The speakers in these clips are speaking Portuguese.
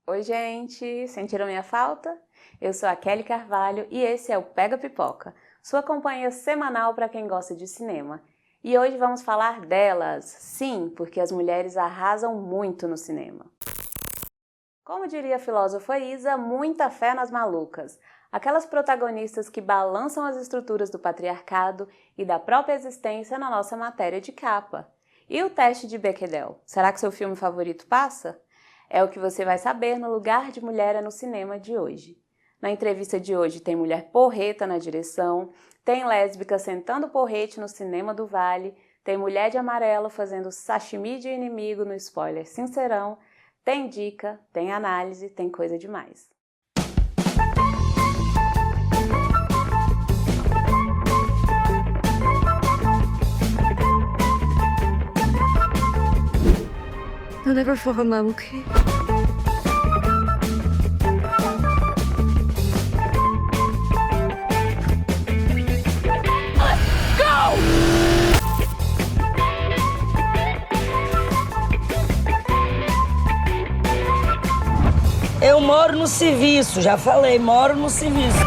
Oi, gente! Sentiram minha falta? Eu sou a Kelly Carvalho e esse é o Pega Pipoca, sua companhia semanal para quem gosta de cinema. E hoje vamos falar delas, sim, porque as mulheres arrasam muito no cinema. Como diria a filósofa Isa, muita fé nas malucas. Aquelas protagonistas que balançam as estruturas do patriarcado e da própria existência na nossa matéria de capa. E o teste de Bechdel? Será que seu filme favorito passa? É o que você vai saber no Lugar de Mulher é no Cinema de hoje. Na entrevista de hoje tem mulher porreta na direção, tem lésbica sentando porrete no cinema do Vale, tem mulher de amarelo fazendo sashimi de inimigo no spoiler sincerão, tem dica, tem análise, tem coisa demais. You'll never fall in love, okay? Eu moro no serviço, já falei, moro no serviço.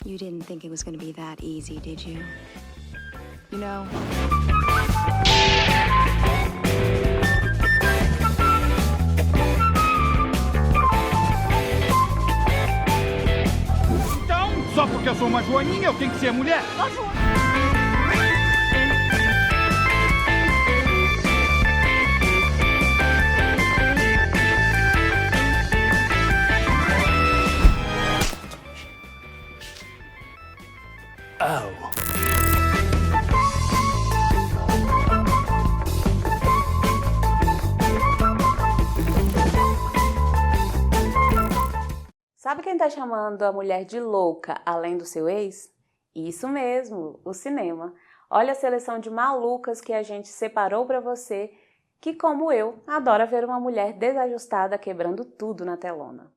You didn't think it was gonna be that easy, did you? You know... Então, só porque eu sou uma joaninha, eu tenho que ser mulher? Sabe quem tá chamando a mulher de louca além do seu ex? Isso mesmo, o cinema. Olha a seleção de malucas que a gente separou pra você, que como eu, adora ver uma mulher desajustada quebrando tudo na telona.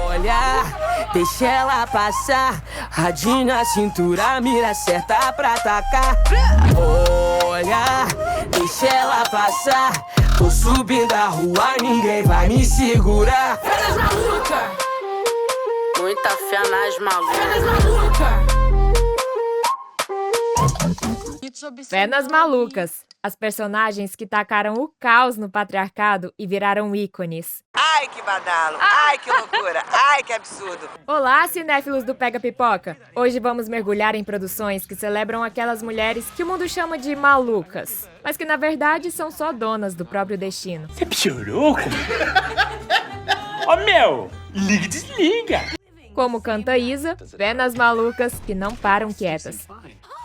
Olha, deixa ela passar, radinho na cintura, mira certa pra atacar. Olha, deixa ela passar, tô subindo a rua, ninguém vai me segurar. Fé nas malucas, muita fé nas malucas. Fé nas malucas, as personagens que tacaram o caos no patriarcado e viraram ícones. Ai, que badalo! Ai, que loucura! Ai, que absurdo! Olá, cinéfilos do Pega Pipoca! Hoje vamos mergulhar em produções que celebram aquelas mulheres que o mundo chama de malucas, mas que na verdade são só donas do próprio destino. Você piorou? Ô meu, liga e desliga! Como canta Isa, fé nas malucas que não param quietas.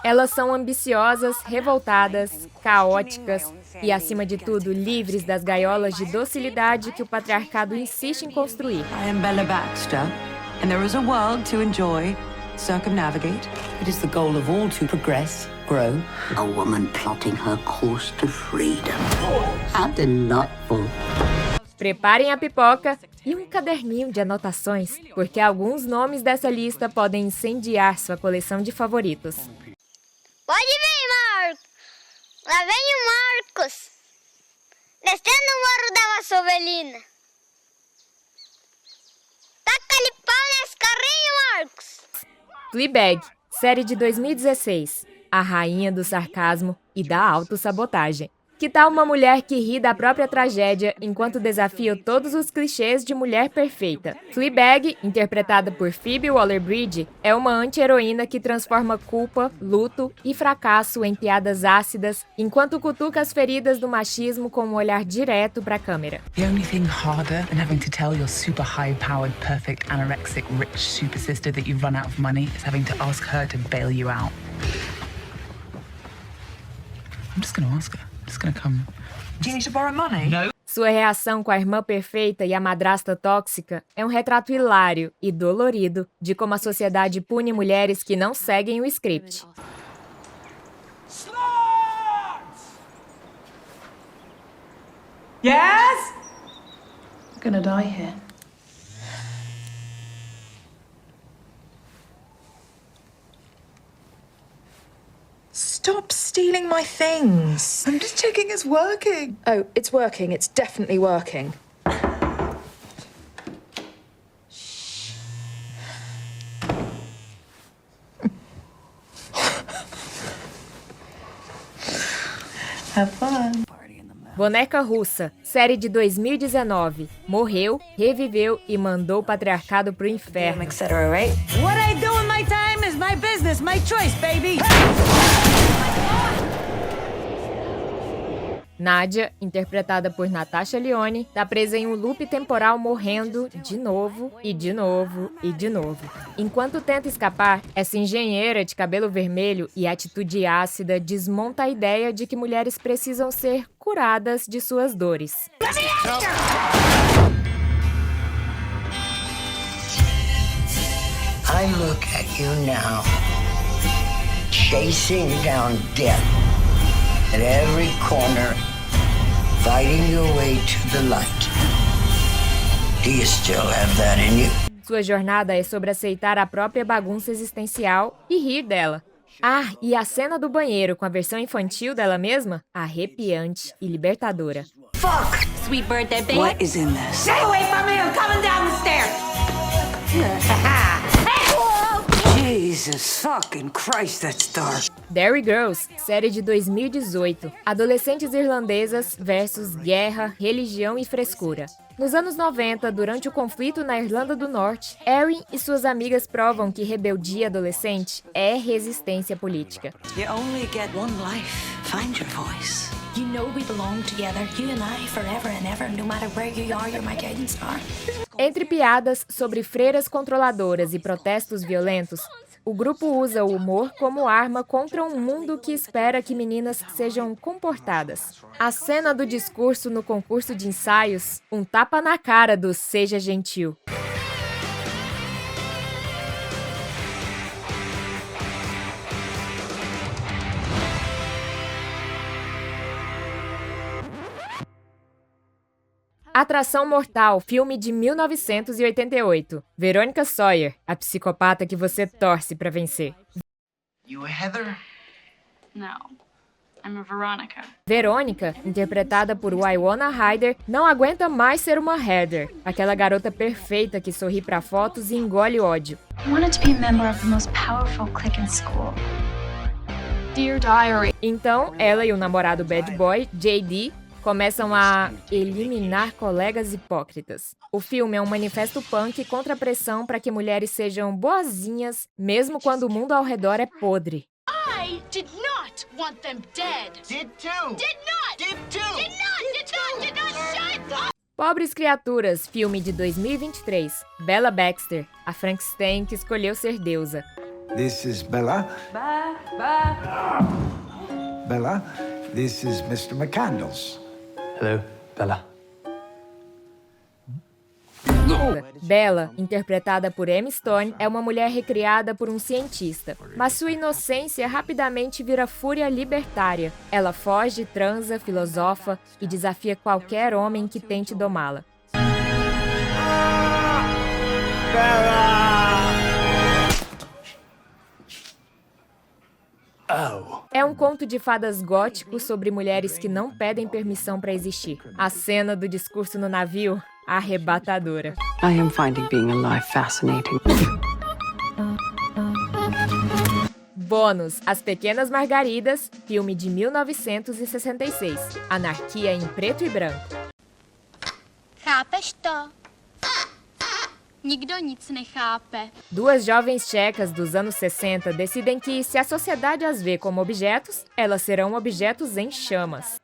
Elas são ambiciosas, revoltadas, caóticas e, acima de tudo, livres das gaiolas de docilidade que o patriarcado insiste em construir. I am Bella Baxter, and there is a world to enjoy, circumnavigate. It is the goal of all to progress, grow. A woman plotting her course to freedom. How delightful. Preparem a pipoca e um caderninho de anotações, porque alguns nomes dessa lista podem incendiar sua coleção de favoritos. Pode vir, Marcos. Lá vem o Marcos. Descendo o morro da Vassovelina. Taca-lhe pau nesse carrinho, Marcos. Fleabag, série de 2016. A rainha do sarcasmo e da autossabotagem. Que tal uma mulher que ri da própria tragédia enquanto desafia todos os clichês de mulher perfeita? Fleabag, interpretada por Phoebe Waller-Bridge, é uma anti-heroína que transforma culpa, luto e fracasso em piadas ácidas, enquanto cutuca as feridas do machismo com um olhar direto para a câmera. The only thing harder than having to tell your super high-powered, perfect, anorexic, rich super sister that you've run out of money is having to ask her to bail you out. I'm just gonna ask her. It's gonna come. Do you need to borrow money? No. Sua reação com a irmã perfeita e a madrasta tóxica é um retrato hilário e dolorido de como a sociedade pune mulheres que não seguem o script. Yes? I'm gonna die here. Stop stealing my things. I'm just checking it's working. Oh, it's working. It's definitely working. Have fun. Boneca Russa, série de 2019. Morreu, reviveu e mandou o patriarcado pro inferno. Etc., right? What I do in my time is my business, my choice, baby. Nadia, interpretada por Natasha Lyonne, tá presa em um loop temporal morrendo de novo e de novo e de novo. Enquanto tenta escapar, essa engenheira de cabelo vermelho e atitude ácida desmonta a ideia de que mulheres precisam ser curadas de suas dores. I look at you now, chasing down death at every corner, fighting your way to the light. Do you still have that in you? Sua jornada é sobre aceitar a própria bagunça existencial e rir dela. Ah, e a cena do banheiro com a versão infantil dela mesma? Arrepiante e libertadora. Fuck! Sweet birthday, baby. What is in this? Stay away from me! I'm coming down the stairs! Jesus fucking Christ, that's dark. Derry Girls, série de 2018. Adolescentes irlandesas versus guerra, religião e frescura. Nos anos 90, durante o conflito na Irlanda do Norte, Erin e suas amigas provam que rebeldia adolescente é resistência política. You only get one life. Find your voice. You know we belong together, you and I, forever and ever. No matter where you are, you're my guiding star. Entre piadas sobre freiras controladoras e protestos violentos, o grupo usa o humor como arma contra um mundo que espera que meninas sejam comportadas. A cena do discurso no concurso de ensaios, um tapa na cara do Seja Gentil. Atração Mortal, filme de 1988. Veronica Sawyer, a psicopata que você torce pra vencer. You a Heather? No, I'm a Veronica. Verônica, interpretada por Winona Ryder, não aguenta mais ser uma Heather, aquela garota perfeita que sorri pra fotos e engole ódio. I wanted to be a member of the most powerful clique in school. Dear Diary. Então, ela e o namorado bad boy, JD, começam a eliminar colegas hipócritas. O filme é um manifesto punk contra a pressão para que mulheres sejam boazinhas, mesmo quando o mundo ao redor é podre. I did not want them dead. Did too. Did not. Did too. Did not. Shut up. Pobres Criaturas, filme de 2023. Bella Baxter, a Frankenstein que escolheu ser deusa. This is Bella. Bella, this is Mr. McCandles. Hello, Bella. Bella, interpretada por Emma Stone, é uma mulher recriada por um cientista, mas sua inocência rapidamente vira fúria libertária. Ela foge, transa, filosofa e desafia qualquer homem que tente domá-la. É um conto de fadas gótico sobre mulheres que não pedem permissão para existir. A cena do discurso no navio, arrebatadora. I am finding being alive fascinating. Bônus, As Pequenas Margaridas, filme de 1966. Anarquia em preto e branco. Chápeš to? Nikdo nic nechápe. Duas jovens tchecas dos anos 60 decidem que, se a sociedade as vê como objetos, elas serão objetos em chamas.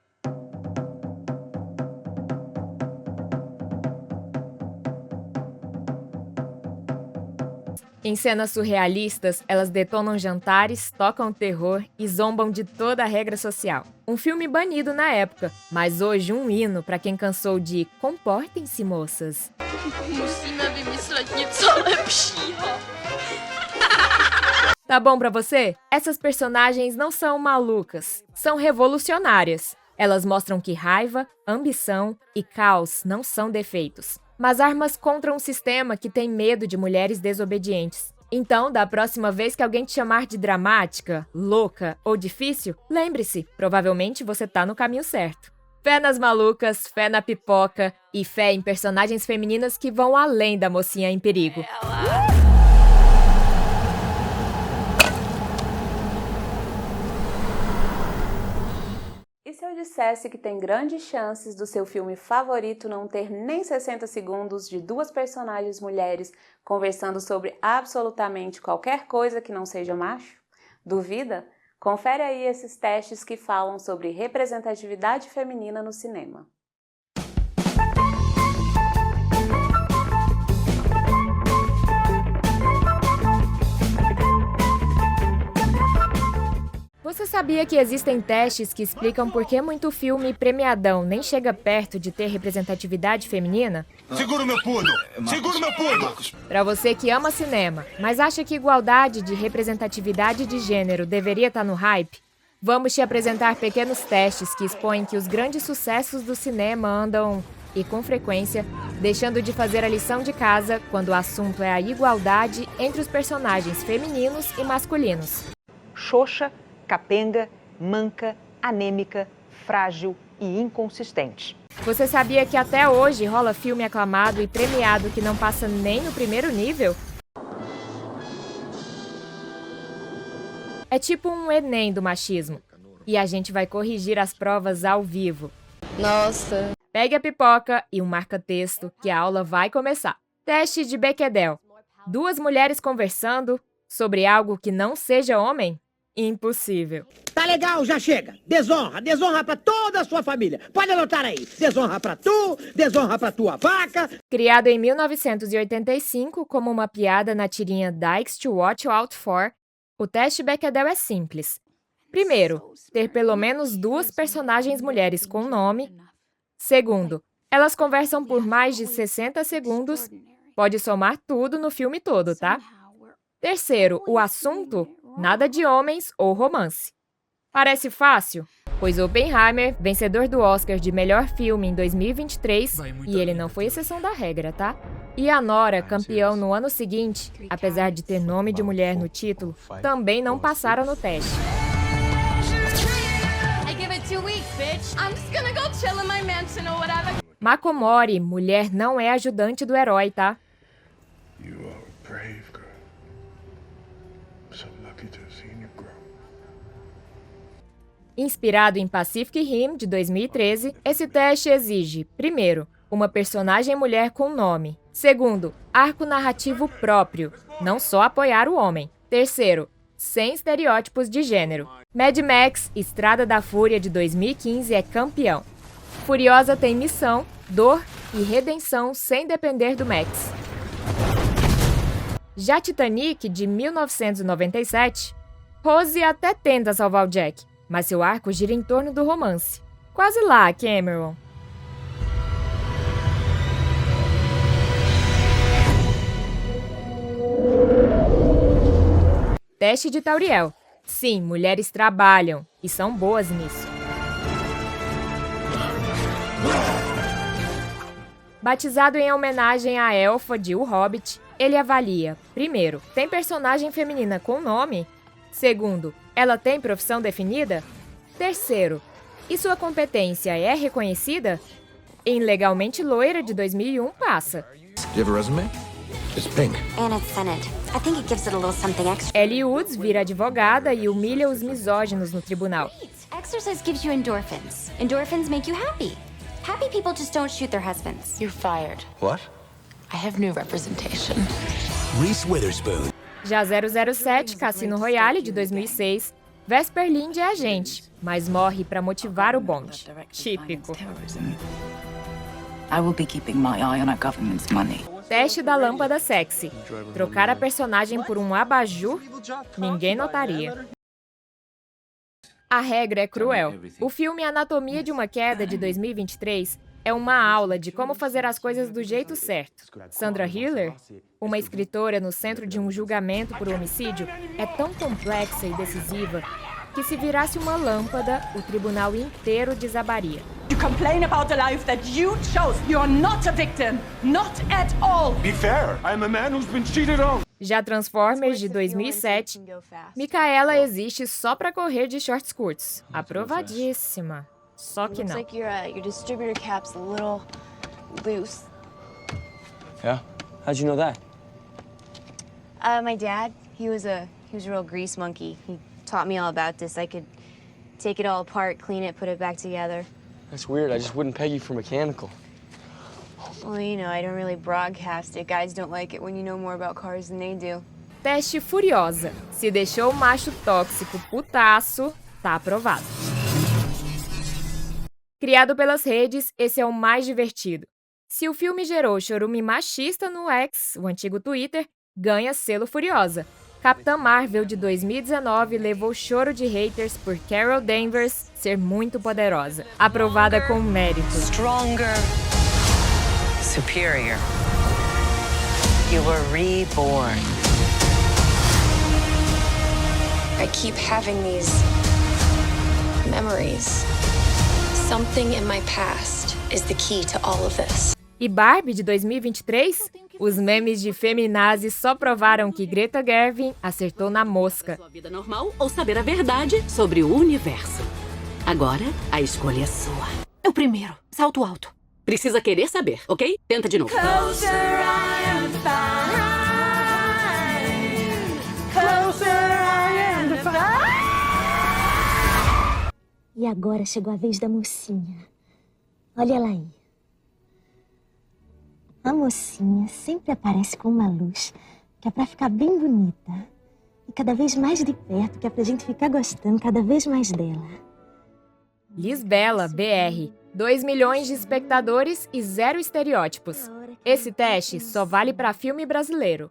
Em cenas surrealistas, elas detonam jantares, tocam terror e zombam de toda a regra social. Um filme banido na época, mas hoje um hino para quem cansou de "Comportem-se, moças". Musíme vymyslet něco lepšího. Tá bom pra você? Essas personagens não são malucas, são revolucionárias. Elas mostram que raiva, ambição e caos não são defeitos, mas armas contra um sistema que tem medo de mulheres desobedientes. Então, da próxima vez que alguém te chamar de dramática, louca ou difícil, lembre-se, provavelmente você tá no caminho certo. Fé nas malucas, fé na pipoca e fé em personagens femininas que vão além da mocinha em perigo. E se eu dissesse que tem grandes chances do seu filme favorito não ter nem 60 segundos de duas personagens mulheres conversando sobre absolutamente qualquer coisa que não seja macho? Duvida? Confere aí esses testes que falam sobre representatividade feminina no cinema. Você sabia que existem testes que explicam por que muito filme premiadão nem chega perto de ter representatividade feminina? Segura o meu pulo! Segura o meu pulo! Pra você que ama cinema, mas acha que igualdade de representatividade de gênero deveria estar no hype, vamos te apresentar pequenos testes que expõem que os grandes sucessos do cinema andam, e com frequência, deixando de fazer a lição de casa quando o assunto é a igualdade entre os personagens femininos e masculinos. Xoxa, capenga, manca, anêmica, frágil e inconsistente. Você sabia que até hoje rola filme aclamado e premiado que não passa nem no primeiro nível? É tipo um Enem do machismo. E a gente vai corrigir as provas ao vivo. Nossa! Pegue a pipoca e um marca-texto que a aula vai começar. Teste de Bechdel. Duas mulheres conversando sobre algo que não seja homem? Impossível. Tá legal, já chega. Desonra, desonra pra toda a sua família. Pode anotar aí. Desonra pra tu, desonra pra tua vaca. Criado em 1985 como uma piada na tirinha Dykes to Watch Out For, o teste Bechdel é simples. Primeiro, ter pelo menos duas personagens mulheres com nome. Segundo, elas conversam por mais de 60 segundos. Pode somar tudo no filme todo, tá? Terceiro, o assunto, nada de homens ou romance. Parece fácil? Pois Oppenheimer, vencedor do Oscar de melhor filme em 2023, e ele não foi exceção da regra, tá? E Anora, campeão no ano seguinte, apesar de ter nome de mulher no título, também não passaram no teste. Makomori, mulher não é ajudante do herói, tá? Inspirado em Pacific Rim, de 2013, esse teste exige, primeiro, uma personagem mulher com nome. Segundo, arco narrativo próprio, não só apoiar o homem. Terceiro, sem estereótipos de gênero. Mad Max, Estrada da Fúria, de 2015, é campeão. Furiosa tem missão, dor e redenção sem depender do Max. Já Titanic, de 1997, Rose até tenta salvar o Jack, mas seu arco gira em torno do romance. Quase lá, Cameron. Teste de Tauriel. Sim, mulheres trabalham e são boas nisso. Batizado em homenagem à elfa de O Hobbit, ele avalia, primeiro, tem personagem feminina com nome? Segundo, ela tem profissão definida? Terceiro, e sua competência é reconhecida? Em Legalmente Loira, de 2001, passa. Do you have a resume? It's pink. And it's scented. I think it gives it a little something extra. Ellie Woods vira advogada e humilha os misóginos no tribunal. Exercise gives you endorphins. Endorphins make you happy. Happy people just don't shoot their husbands. You're fired. What? I have new representation. Reese Witherspoon. Já 007, Cassino Royale, de 2006, Vesper Lynd é agente, mas morre para motivar o bonde. Típico. I will be keeping my eye on our government's money. Teste da lâmpada sexy. Trocar a personagem por um abajur? Ninguém notaria. A regra é cruel. O filme Anatomia de uma Queda, de 2023, é uma aula de como fazer as coisas do jeito certo. Sandra Hüller, uma escritora no centro de um julgamento por homicídio, é tão complexa e decisiva que se virasse uma lâmpada, o tribunal inteiro desabaria. You complain about the life that you chose. You're not a victim. Not at all. Be fair. I'm a man who's been cheated on. Já Transformers, de 2007, Micaela existe só pra correr de shorts curtos. Aprovadíssima. Só que não. Looks like your distributor cap's a little loose. Yeah? How'd you know that? My dad, he was a real grease monkey. He taught me all about this. I could take it all apart, clean it, put it back together. That's weird. I just wouldn't peg you for mechanical. Well, you know, I don't really broadcast it. Guys don't like it when you know more about cars than they do. Teste Furiosa. Se deixou o macho tóxico putaço, tá aprovado. Criado pelas redes, esse é o mais divertido. Se o filme gerou chorume machista no X, o antigo Twitter, ganha selo Furiosa. Capitã Marvel, de 2019, levou choro de haters por Carol Danvers ser muito poderosa. Aprovada com mérito. Stronger. Superior. You were reborn. I keep having these memories. Something in my past is the key to all of this. E Barbie, de 2023? Os memes de feminazes só provaram que Greta Gerwig acertou na mosca. Sua vida normal ou saber a verdade sobre o universo. Agora, a escolha é sua. É o primeiro. Salto alto. Precisa querer saber, ok? Tenta de novo. E agora chegou a vez da mocinha. Olha ela aí. A mocinha sempre aparece com uma luz que é pra ficar bem bonita. E cada vez mais de perto, que é pra gente ficar gostando cada vez mais dela. Lisbela, BR. 2 milhões de espectadores e 0 estereótipos. Esse teste só vale para filme brasileiro.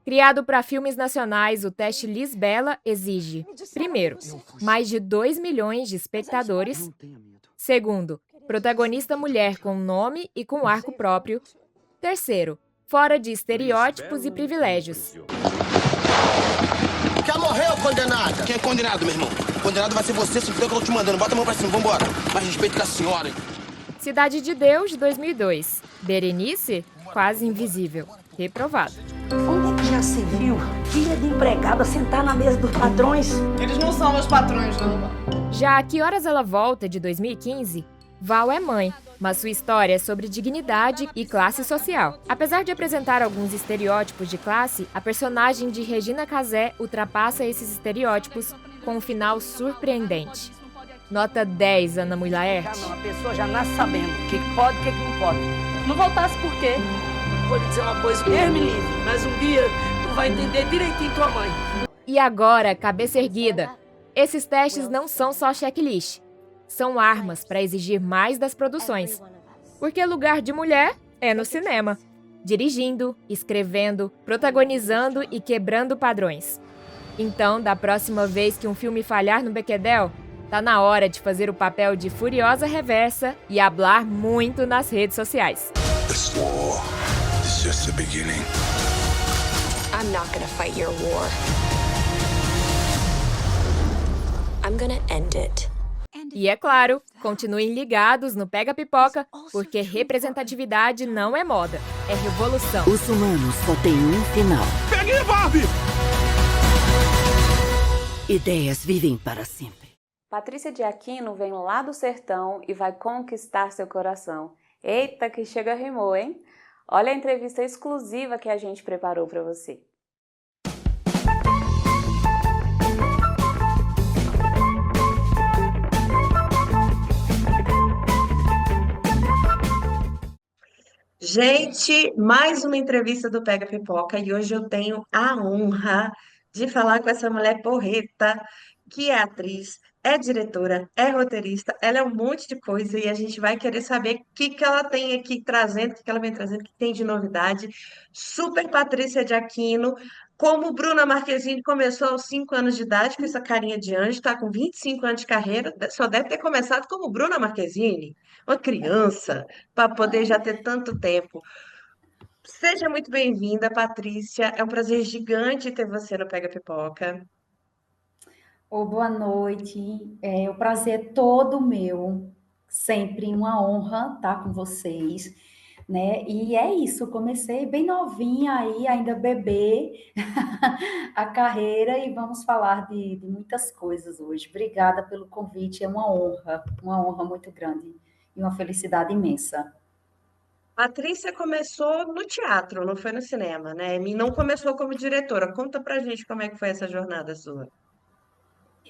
Criado para filmes nacionais, o teste Lisbela exige, primeiro, mais de 2 milhões de espectadores. Segundo, protagonista mulher com nome e com arco próprio. Terceiro, fora de estereótipos e privilégios. Já morreu, condenada? Quem é condenado, meu irmão? Condenado vai ser você, se fizer o que eu tô te mandando. Bota a mão pra cima, vambora. Mais respeito com a senhora, hein? Cidade de Deus, de 2002. Berenice, quase invisível. Reprovado. Onde é que já se viu filha de empregada sentar na mesa dos patrões? Eles não são meus patrões, não. Já a Que Horas Ela Volta, de 2015, Val é mãe, mas sua história é sobre dignidade e classe social. Apesar de apresentar alguns estereótipos de classe, a personagem de Regina Casé ultrapassa esses estereótipos com um final surpreendente. Nota 10, Ana Mulaerte. A pessoa já nasce sabendo o que pode e o que não pode. Não voltasse por quê? Vou lhe dizer uma coisa, Deus me livre, mas um dia tu vai entender direitinho tua mãe. E agora, cabeça erguida. Esses testes não são só checklist. São armas para exigir mais das produções. Porque lugar de mulher é no cinema. Dirigindo, escrevendo, protagonizando e quebrando padrões. Então, da próxima vez que um filme falhar no Bechdel, tá na hora de fazer o papel de Furiosa Reversa e hablar muito nas redes sociais. This war is just the beginning. I'm not gonna fight your war. I'm gonna end it. E é claro, continuem ligados no Pega Pipoca, porque representatividade não é moda, é revolução. Os humanos só têm um final. Peguei, Barbie! Ideias vivem para sempre. Patrícia de Aquino vem lá do sertão e vai conquistar seu coração. Eita, que chega rimou, hein? Olha a entrevista exclusiva que a gente preparou para você. Gente, mais uma entrevista do Pega Pipoca e hoje eu tenho a honra de falar com essa mulher porreta, que é atriz, é diretora, é roteirista, ela é um monte de coisa e a gente vai querer saber o que ela tem aqui trazendo, o que ela vem trazendo, o que tem de novidade. Super Patrícia de Aquino, como Bruna Marquezine começou aos 5 anos de idade, com essa carinha de anjo, está com 25 anos de carreira, só deve ter começado como Bruna Marquezine, uma criança, para poder já ter tanto tempo. Seja muito bem-vinda, Patrícia. É um prazer gigante ter você no Pega Pipoca. Boa noite. O prazer é todo meu. Sempre uma honra estar com vocês, né? E é isso, comecei bem novinha aí, ainda bebê, a carreira e vamos falar de muitas coisas hoje. Obrigada pelo convite, é uma honra muito grande e uma felicidade imensa. Patrícia começou no teatro, não foi no cinema, né? E não começou como diretora. Conta pra gente como é que foi essa jornada sua.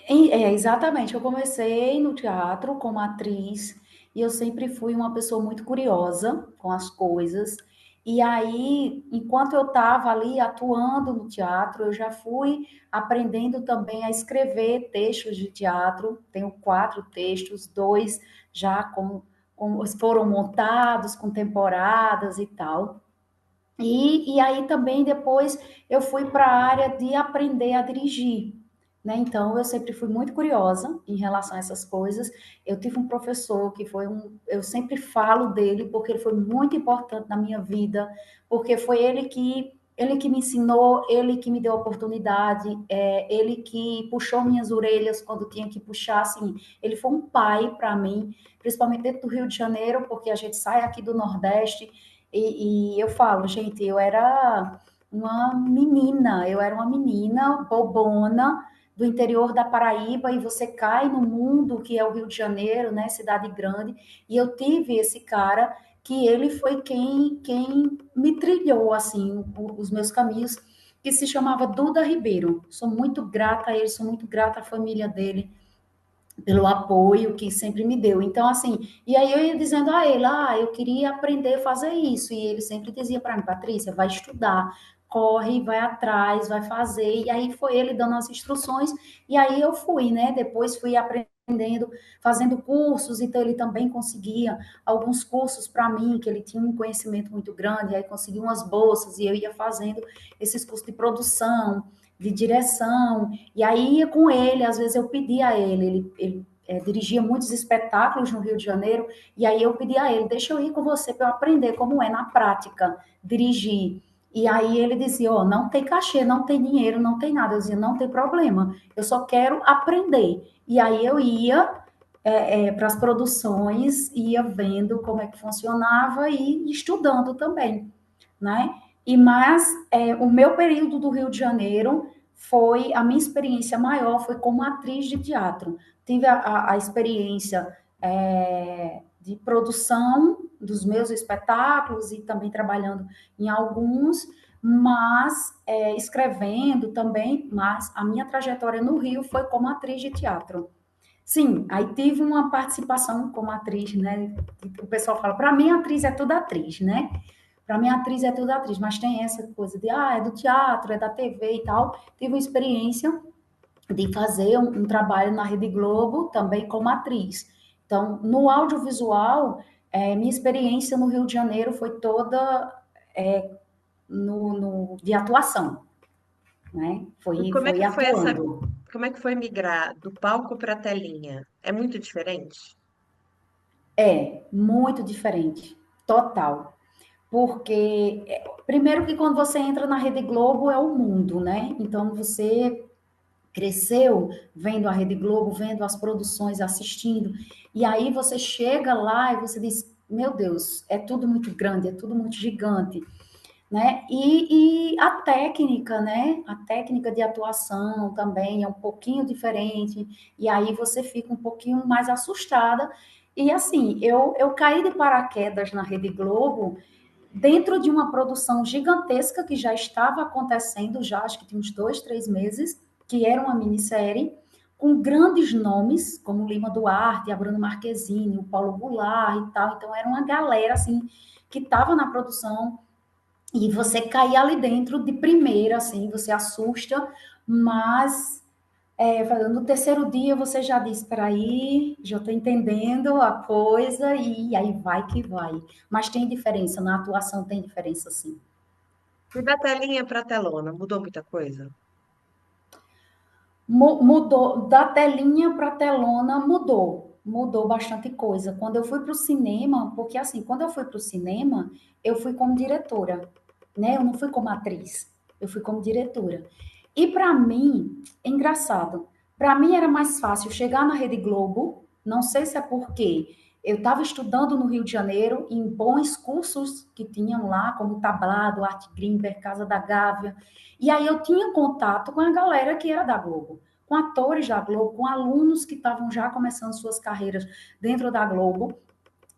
Exatamente, eu comecei no teatro como atriz e eu sempre fui uma pessoa muito curiosa com as coisas. E aí, enquanto eu estava ali atuando no teatro, eu já fui aprendendo também a escrever textos de teatro. Tenho 4 textos, 2 já foram montados com temporadas e tal. E aí também depois eu fui para a área de aprender a dirigir, né? Então eu sempre fui muito curiosa em relação a essas coisas. Eu tive um professor que eu sempre falo dele porque ele foi muito importante na minha vida, porque foi ele que me ensinou, ele que me deu a oportunidade, ele que puxou minhas orelhas quando tinha que puxar, assim, ele foi um pai para mim, principalmente dentro do Rio de Janeiro, porque a gente sai aqui do Nordeste e eu falo, gente, eu era uma menina bobona do interior da Paraíba e você cai no mundo que é o Rio de Janeiro, né, cidade grande, e eu tive esse cara que ele foi quem me trilhou, assim, os meus caminhos, que se chamava Duda Ribeiro. Sou muito grata a ele, sou muito grata à família dele, pelo apoio que sempre me deu. Então, assim, e aí eu ia dizendo a ele, eu queria aprender a fazer isso, e ele sempre dizia para mim, Patrícia, vai estudar, corre, vai atrás, vai fazer, e aí foi ele dando as instruções, e aí eu fui, né, depois fui aprendendo, fazendo cursos, então ele também conseguia alguns cursos para mim, que ele tinha um conhecimento muito grande, aí conseguia umas bolsas, e eu ia fazendo esses cursos de produção, de direção, e aí ia com ele, às vezes eu pedia a ele dirigia muitos espetáculos no Rio de Janeiro, e aí eu pedia a ele, deixa eu ir com você para eu aprender como é na prática dirigir. E aí ele dizia, não tem cachê, não tem dinheiro, não tem nada. Eu dizia, não tem problema, eu só quero aprender. E aí eu ia para as produções, ia vendo como é que funcionava e estudando também, né? Mas o meu período do Rio de Janeiro a minha experiência maior foi como atriz de teatro. Tive a experiência de produção dos meus espetáculos e também trabalhando em alguns, mas escrevendo também, mas a minha trajetória no Rio foi como atriz de teatro. Sim, aí tive uma participação como atriz, né? O pessoal fala, para mim, atriz é tudo atriz, né? Para mim, atriz é tudo atriz, mas tem essa coisa de, é do teatro, é da TV e tal. Tive uma experiência de fazer um trabalho na Rede Globo, também como atriz. Então, no audiovisual, minha experiência no Rio de Janeiro foi toda de atuação, né? E como é Foi que foi atuando. como é que foi migrar do palco para a telinha? É muito diferente? É, muito diferente, total. Porque, primeiro que quando você entra na Rede Globo é o mundo, né? Então, você cresceu vendo a Rede Globo, vendo as produções, assistindo, e aí você chega lá e você diz, meu Deus, é tudo muito grande, é tudo muito gigante, né? E a técnica, né? A técnica de atuação também é um pouquinho diferente, e aí você fica um pouquinho mais assustada. E assim, eu caí de paraquedas na Rede Globo dentro de uma produção gigantesca que já estava acontecendo, já acho que tinha uns 2, 3 meses, que era uma minissérie, com grandes nomes, como Lima Duarte, a Bruna Marquezine, o Paulo Goulart e tal. Então, era uma galera, assim, que estava na produção e você caía ali dentro de primeira, assim, você assusta, mas no terceiro dia você já diz, espera aí, já estou entendendo a coisa, e aí vai que vai. Mas tem diferença, na atuação tem diferença, sim. E da telinha para a telona, mudou muita coisa? Mudou, da telinha para telona, mudou bastante coisa. Quando eu fui para o cinema, porque assim, quando eu fui para o cinema, eu fui como diretora, né? Eu não fui como atriz, eu fui como diretora. E para mim, é engraçado, Para mim era mais fácil chegar na Rede Globo, não sei se é porque eu estava estudando no Rio de Janeiro, em bons cursos que tinham lá, como Tablado, Arte Grimper, Casa da Gávea, e aí eu tinha contato com a galera que era da Globo, com atores da Globo, com alunos que estavam já começando suas carreiras dentro da Globo.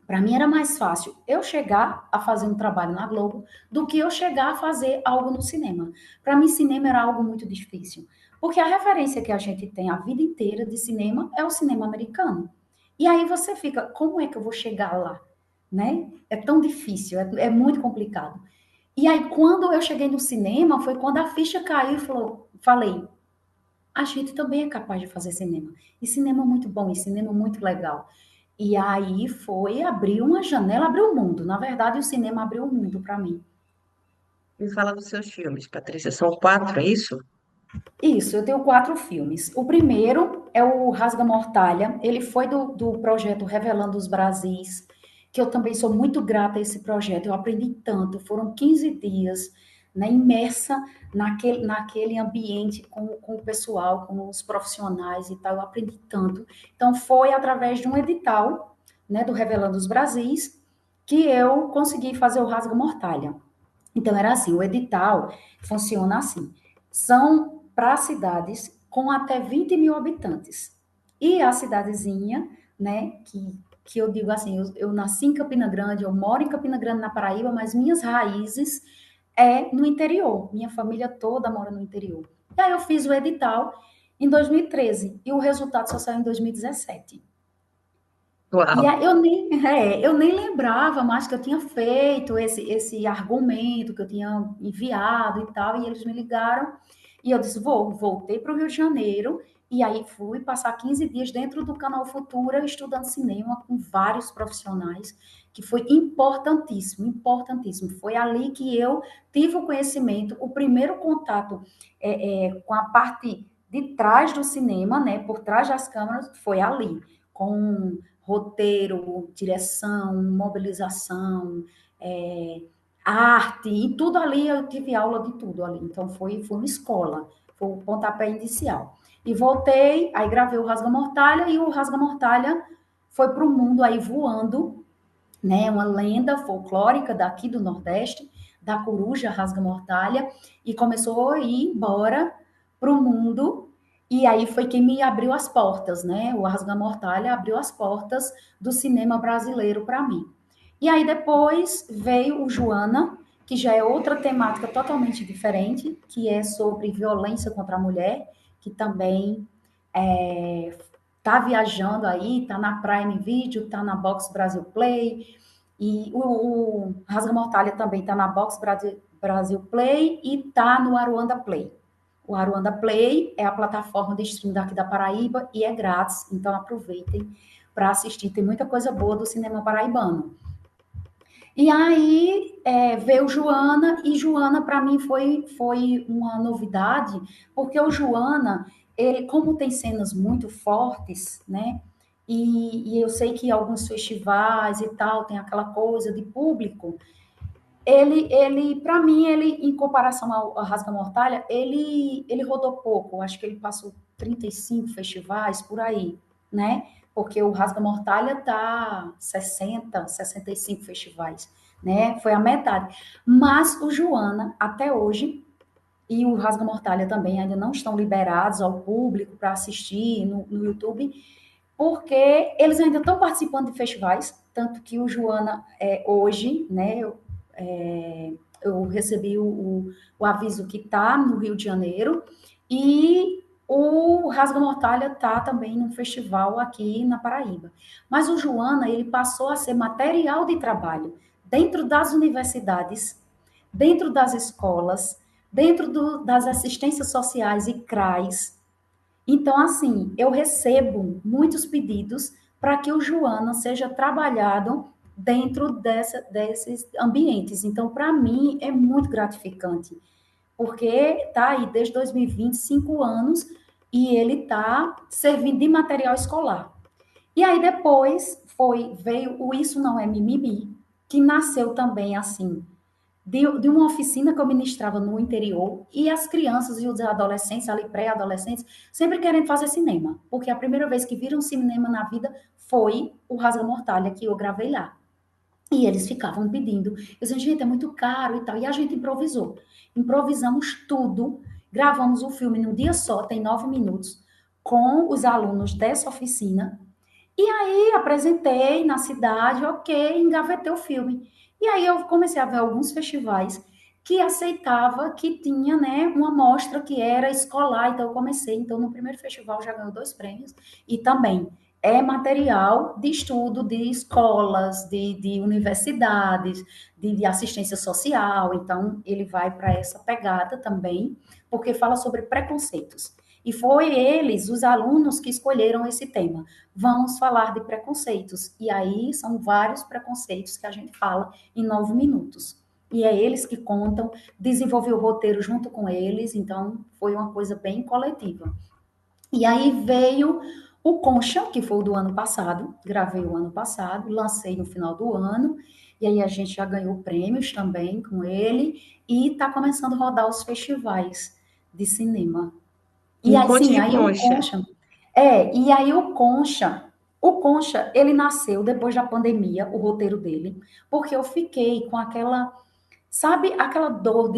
Para mim era mais fácil eu chegar a fazer um trabalho na Globo do que eu chegar a fazer algo no cinema. Para mim, cinema era algo muito difícil, porque a referência que a gente tem a vida inteira de cinema é o cinema americano. E aí você fica, como é que eu vou chegar lá? Né? É tão difícil, é muito complicado. E aí, quando eu cheguei no cinema, foi quando a ficha caiu e falei, a gente também é capaz de fazer cinema. E cinema muito bom, e cinema muito legal. E aí foi abrir uma janela, abriu o mundo. Na verdade, o cinema abriu o mundo para mim. Me fala dos seus filmes, Patrícia. São 4, é isso? Isso, eu tenho 4 filmes. O primeiro é o Rasga Mortalha. Ele foi do projeto Revelando os Brasis, que eu também sou muito grata a esse projeto. Eu aprendi tanto. Foram 15 dias, né, imersa naquele ambiente com o pessoal, com os profissionais e tal. Eu aprendi tanto. Então, foi através de um edital, né, do Revelando os Brasis, que eu consegui fazer o Rasga Mortalha. Então, era assim, o edital funciona assim. São para cidades com até 20 mil habitantes. E a cidadezinha, né, que eu digo assim, eu nasci em Campina Grande, eu moro em Campina Grande, na Paraíba, mas minhas raízes é no interior. Minha família toda mora no interior. E aí eu fiz o edital em 2013 e o resultado só saiu em 2017. Uau. E aí eu nem lembrava mais que eu tinha feito esse argumento, que eu tinha enviado e tal, e eles me ligaram, e eu disse, voltei para o Rio de Janeiro, e aí fui passar 15 dias dentro do Canal Futura, estudando cinema com vários profissionais, que foi importantíssimo, importantíssimo. Foi ali que eu tive o conhecimento, o primeiro contato com a parte de trás do cinema, né, por trás das câmeras, foi ali, com roteiro, direção, mobilização, arte, e tudo ali, eu tive aula de tudo ali. Então, foi uma escola, foi o pontapé inicial. E voltei, aí gravei o Rasga Mortalha, e o Rasga Mortalha foi para o mundo aí voando, né, uma lenda folclórica daqui do Nordeste, da coruja Rasga Mortalha, e começou a ir embora para o mundo. E aí foi quem me abriu as portas, né? O Rasga Mortalha abriu as portas do cinema brasileiro para mim. E aí depois veio o Joana, que já é outra temática totalmente diferente, que é sobre violência contra a mulher, que também tá viajando aí, tá na Prime Video, tá na Box Brasil Play, e o Rasga Mortalha também tá na Box Brasil Play e tá no Aruanda Play. O Aruanda Play é a plataforma de streaming daqui da Paraíba e é grátis, então aproveitem para assistir, tem muita coisa boa do cinema paraibano. E aí veio Joana, e Joana para mim foi uma novidade, porque o Joana, ele, como tem cenas muito fortes, né, e eu sei que alguns festivais e tal, tem aquela coisa de público, ele para mim, em comparação ao Rasga Mortalha, ele rodou pouco. Acho que ele passou 35 festivais por aí, né? Porque o Rasga Mortalha tá 60, 65 festivais, né? Foi a metade. Mas o Joana, até hoje, e o Rasga Mortalha também ainda não estão liberados ao público para assistir no YouTube, porque eles ainda estão participando de festivais, tanto que o Joana hoje, né? Eu recebi o aviso que está no Rio de Janeiro, e o Rasga Mortalha está também num festival aqui na Paraíba. Mas o Joana, ele passou a ser material de trabalho dentro das universidades, dentro das escolas, dentro das assistências sociais e CRAs. Então, assim, eu recebo muitos pedidos para que o Joana seja trabalhado dentro desses ambientes. Então, para mim, é muito gratificante, porque está aí desde 2020, 5 anos, e ele está servindo de material escolar. E aí depois veio o Isso Não É Mimimi, que nasceu também assim, de uma oficina que eu ministrava no interior, e as crianças e os adolescentes, ali pré-adolescentes, sempre querendo fazer cinema, porque a primeira vez que viram cinema na vida foi o Rasga-Mortalha, que eu gravei lá. E eles ficavam pedindo. Eu disse, gente, é muito caro e tal. E a gente improvisou. Improvisamos tudo, gravamos o filme num dia só, tem 9 minutos, com os alunos dessa oficina. E aí apresentei na cidade, ok, engavetei o filme. E aí eu comecei a ver alguns festivais que aceitava que tinha, né, uma mostra que era escolar, então eu comecei, então no primeiro festival já ganhou 2 prêmios, e também é material de estudo de escolas, de universidades, de assistência social, então ele vai para essa pegada também, porque fala sobre preconceitos. E foi eles, os alunos, que escolheram esse tema. Vamos falar de preconceitos. E aí são vários preconceitos que a gente fala em 9 minutos. E é eles que contam, desenvolvi o roteiro junto com eles, então foi uma coisa bem coletiva. E aí veio o Concha, que foi o do ano passado, gravei o ano passado, lancei no final do ano, e aí a gente já ganhou prêmios também com ele, e está começando a rodar os festivais de cinema. E assim, aí o Concha. E aí o Concha, ele nasceu depois da pandemia, o roteiro dele, porque eu fiquei com aquela, sabe, aquela dor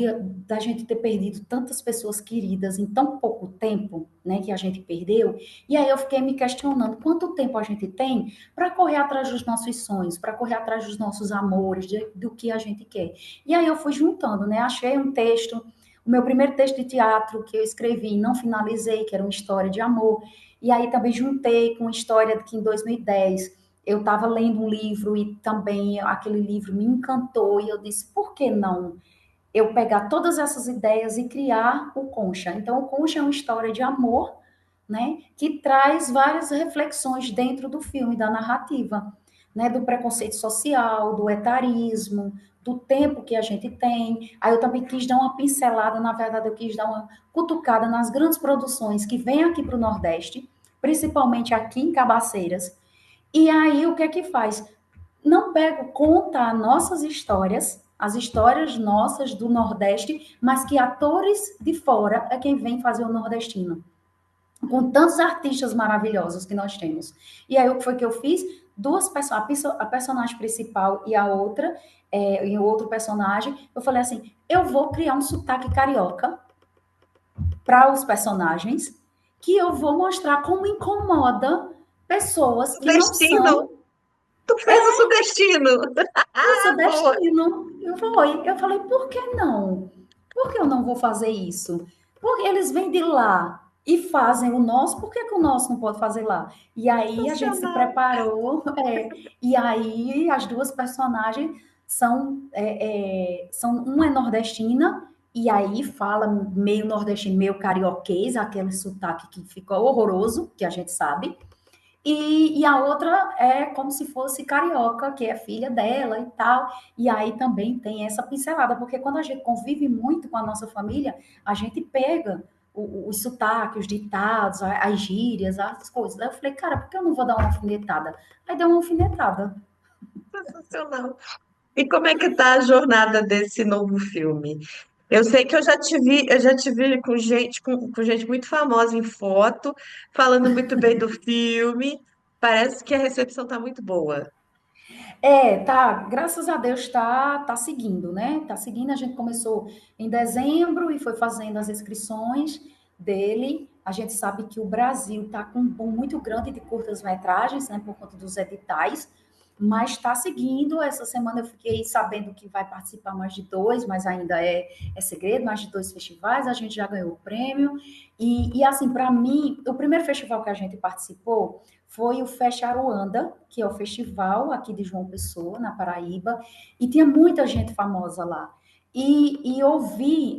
da gente ter perdido tantas pessoas queridas em tão pouco tempo, né, que a gente perdeu, e aí eu fiquei me questionando quanto tempo a gente tem para correr atrás dos nossos sonhos, para correr atrás dos nossos amores, do que a gente quer. E aí eu fui juntando, né, achei um texto, o meu primeiro texto de teatro que eu escrevi e não finalizei, que era uma história de amor, e aí também juntei com uma história que em 2010 eu estava lendo um livro e também aquele livro me encantou, e eu disse, por que não eu pegar todas essas ideias e criar o Concha? Então, o Concha é uma história de amor, né, que traz várias reflexões dentro do filme, da narrativa, né, do preconceito social, do etarismo, do tempo que a gente tem. Aí eu também quis dar uma pincelada, na verdade eu quis dar uma cutucada nas grandes produções que vêm aqui para o Nordeste, principalmente aqui em Cabaceiras. E aí o que é que faz? Não pego, conta nossas histórias, as histórias nossas do Nordeste, mas que atores de fora é quem vem fazer o nordestino, com tantos artistas maravilhosos que nós temos. E aí o que foi que eu fiz? Duas pessoas, a personagem principal e a outra, e o outro personagem, eu falei assim, eu vou criar um sotaque carioca para os personagens, que eu vou mostrar como incomoda pessoas que não são... Tu fez o sudestino. O sudestino. Eu falei, por que não? Por que eu não vou fazer isso? Porque eles vêm de lá e fazem o nosso, por que o nosso não pode fazer lá? E aí a gente se preparou, e aí as duas personagens são uma é nordestina, e aí fala meio nordestino, meio carioquês, aquele sotaque que ficou horroroso, que a gente sabe, e a outra é como se fosse carioca, que é filha dela e tal, e aí também tem essa pincelada, porque quando a gente convive muito com a nossa família, a gente pega os sotaques, os ditados, as gírias, as coisas. Aí eu falei, cara, por que eu não vou dar uma alfinetada? Aí deu uma alfinetada. Sensacional. E como é que tá a jornada desse novo filme? Eu sei que eu já te vi com gente muito famosa em foto, falando muito bem do filme. Parece que a recepção tá muito boa. Tá, graças a Deus tá seguindo, né? Tá seguindo, a gente começou em dezembro e foi fazendo as inscrições dele. A gente sabe que o Brasil tá com um boom muito grande de curtas-metragens, né, por conta dos editais, mas está seguindo. Essa semana eu fiquei sabendo que vai participar mais de 2, mas ainda é segredo, mais de 2 festivais, a gente já ganhou o prêmio, e assim, para mim, o primeiro festival que a gente participou foi o Fest Aruanda, que é o festival aqui de João Pessoa, na Paraíba, e tinha muita gente famosa lá, e ouvi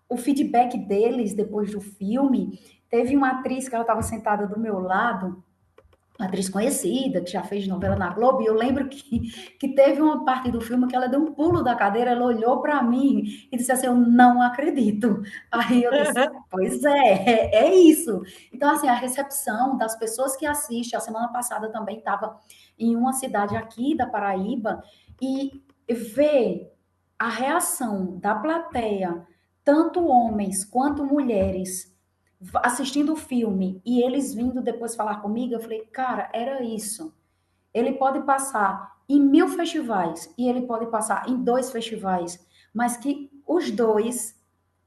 o feedback deles depois do filme. Teve uma atriz que ela estava sentada do meu lado, uma atriz conhecida, que já fez novela na Globo, e eu lembro que teve uma parte do filme que ela deu um pulo da cadeira, ela olhou para mim e disse assim, eu não acredito. Aí eu disse, pois é isso. Então, assim, a recepção das pessoas que assistem, a semana passada também estava em uma cidade aqui da Paraíba, e ver a reação da plateia, tanto homens quanto mulheres, assistindo o filme e eles vindo depois falar comigo, eu falei, cara, era isso. Ele pode passar em 1000 festivais e ele pode passar em 2 festivais, mas que os dois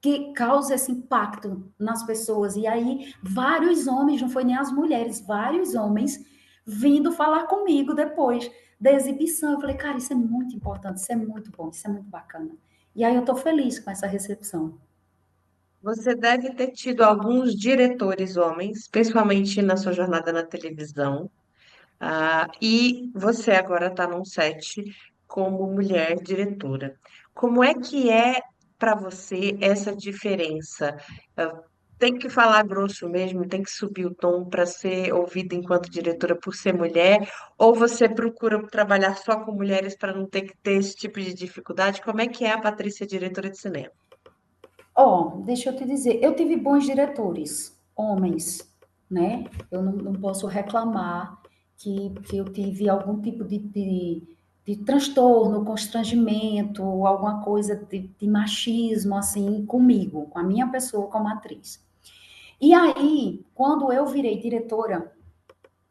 que causam esse impacto nas pessoas. E aí, vários homens, não foi nem as mulheres, vários homens vindo falar comigo depois da exibição. Eu falei, cara, isso é muito importante, isso é muito bom, isso é muito bacana. E aí eu tô feliz com essa recepção. Você deve ter tido alguns diretores homens, principalmente na sua jornada na televisão. E você agora está num set como mulher diretora. Como é para você essa diferença? Ah, Tem que falar grosso mesmo, tem que subir o tom para ser ouvida enquanto diretora por ser mulher? Ou você procura trabalhar só com mulheres para não ter que ter esse tipo de dificuldade? Como é que é a Patrícia diretora de cinema? Deixa eu te dizer, eu tive bons diretores, homens, né? Eu não posso reclamar que eu tive algum tipo de transtorno, constrangimento, alguma coisa de machismo, assim, comigo, com a minha pessoa como atriz. E aí, quando eu virei diretora,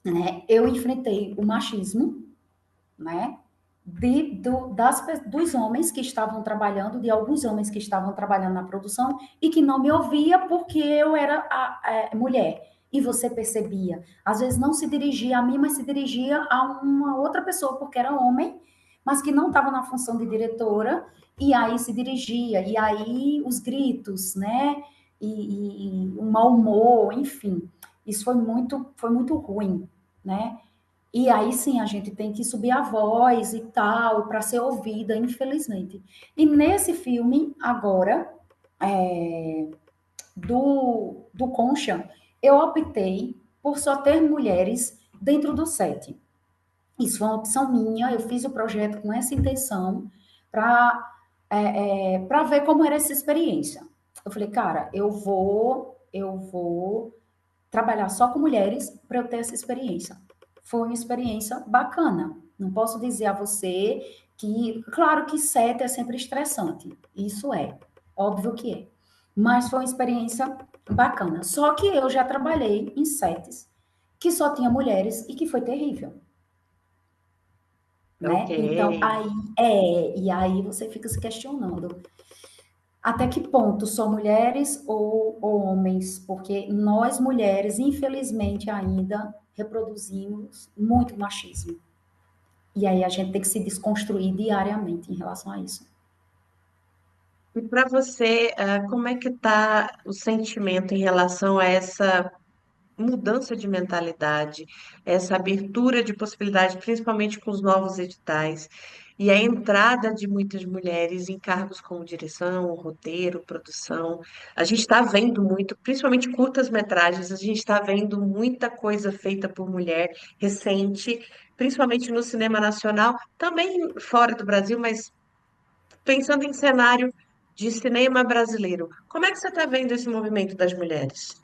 né, eu enfrentei o machismo, né, dos homens que estavam trabalhando, de alguns homens que estavam trabalhando na produção e que não me ouvia porque eu era mulher. E você percebia, às vezes não se dirigia a mim, mas se dirigia a uma outra pessoa, porque era homem, mas que não estava na função de diretora, e aí se dirigia, e aí os gritos, né, e o mau humor, enfim, isso foi muito ruim, né? E aí sim a gente tem que subir a voz e tal, para ser ouvida, infelizmente. E nesse filme, agora, do Concha, eu optei por só ter mulheres dentro do set. Isso foi uma opção minha, eu fiz o projeto com essa intenção para ver como era essa experiência. Eu falei, cara, eu vou trabalhar só com mulheres para eu ter essa experiência. Foi uma experiência bacana. Não posso dizer a você que, claro que set é sempre estressante, isso é, óbvio que é. Mas foi uma experiência bacana. Só que eu já trabalhei em sets que só tinha mulheres e que foi terrível. Né? Ok. Então, e aí você fica se questionando até que ponto só mulheres ou homens, porque nós mulheres, infelizmente, ainda reproduzimos muito machismo. E aí a gente tem que se desconstruir diariamente em relação a isso. E para você, como é que está o sentimento em relação a essa mudança de mentalidade, essa abertura de possibilidade, principalmente com os novos editais, e a entrada de muitas mulheres em cargos como direção, roteiro, produção? A gente está vendo muito, principalmente curtas-metragens, a gente está vendo muita coisa feita por mulher recente, principalmente no cinema nacional, também fora do Brasil, mas pensando em cenário de cinema brasileiro. Como é que você está vendo esse movimento das mulheres?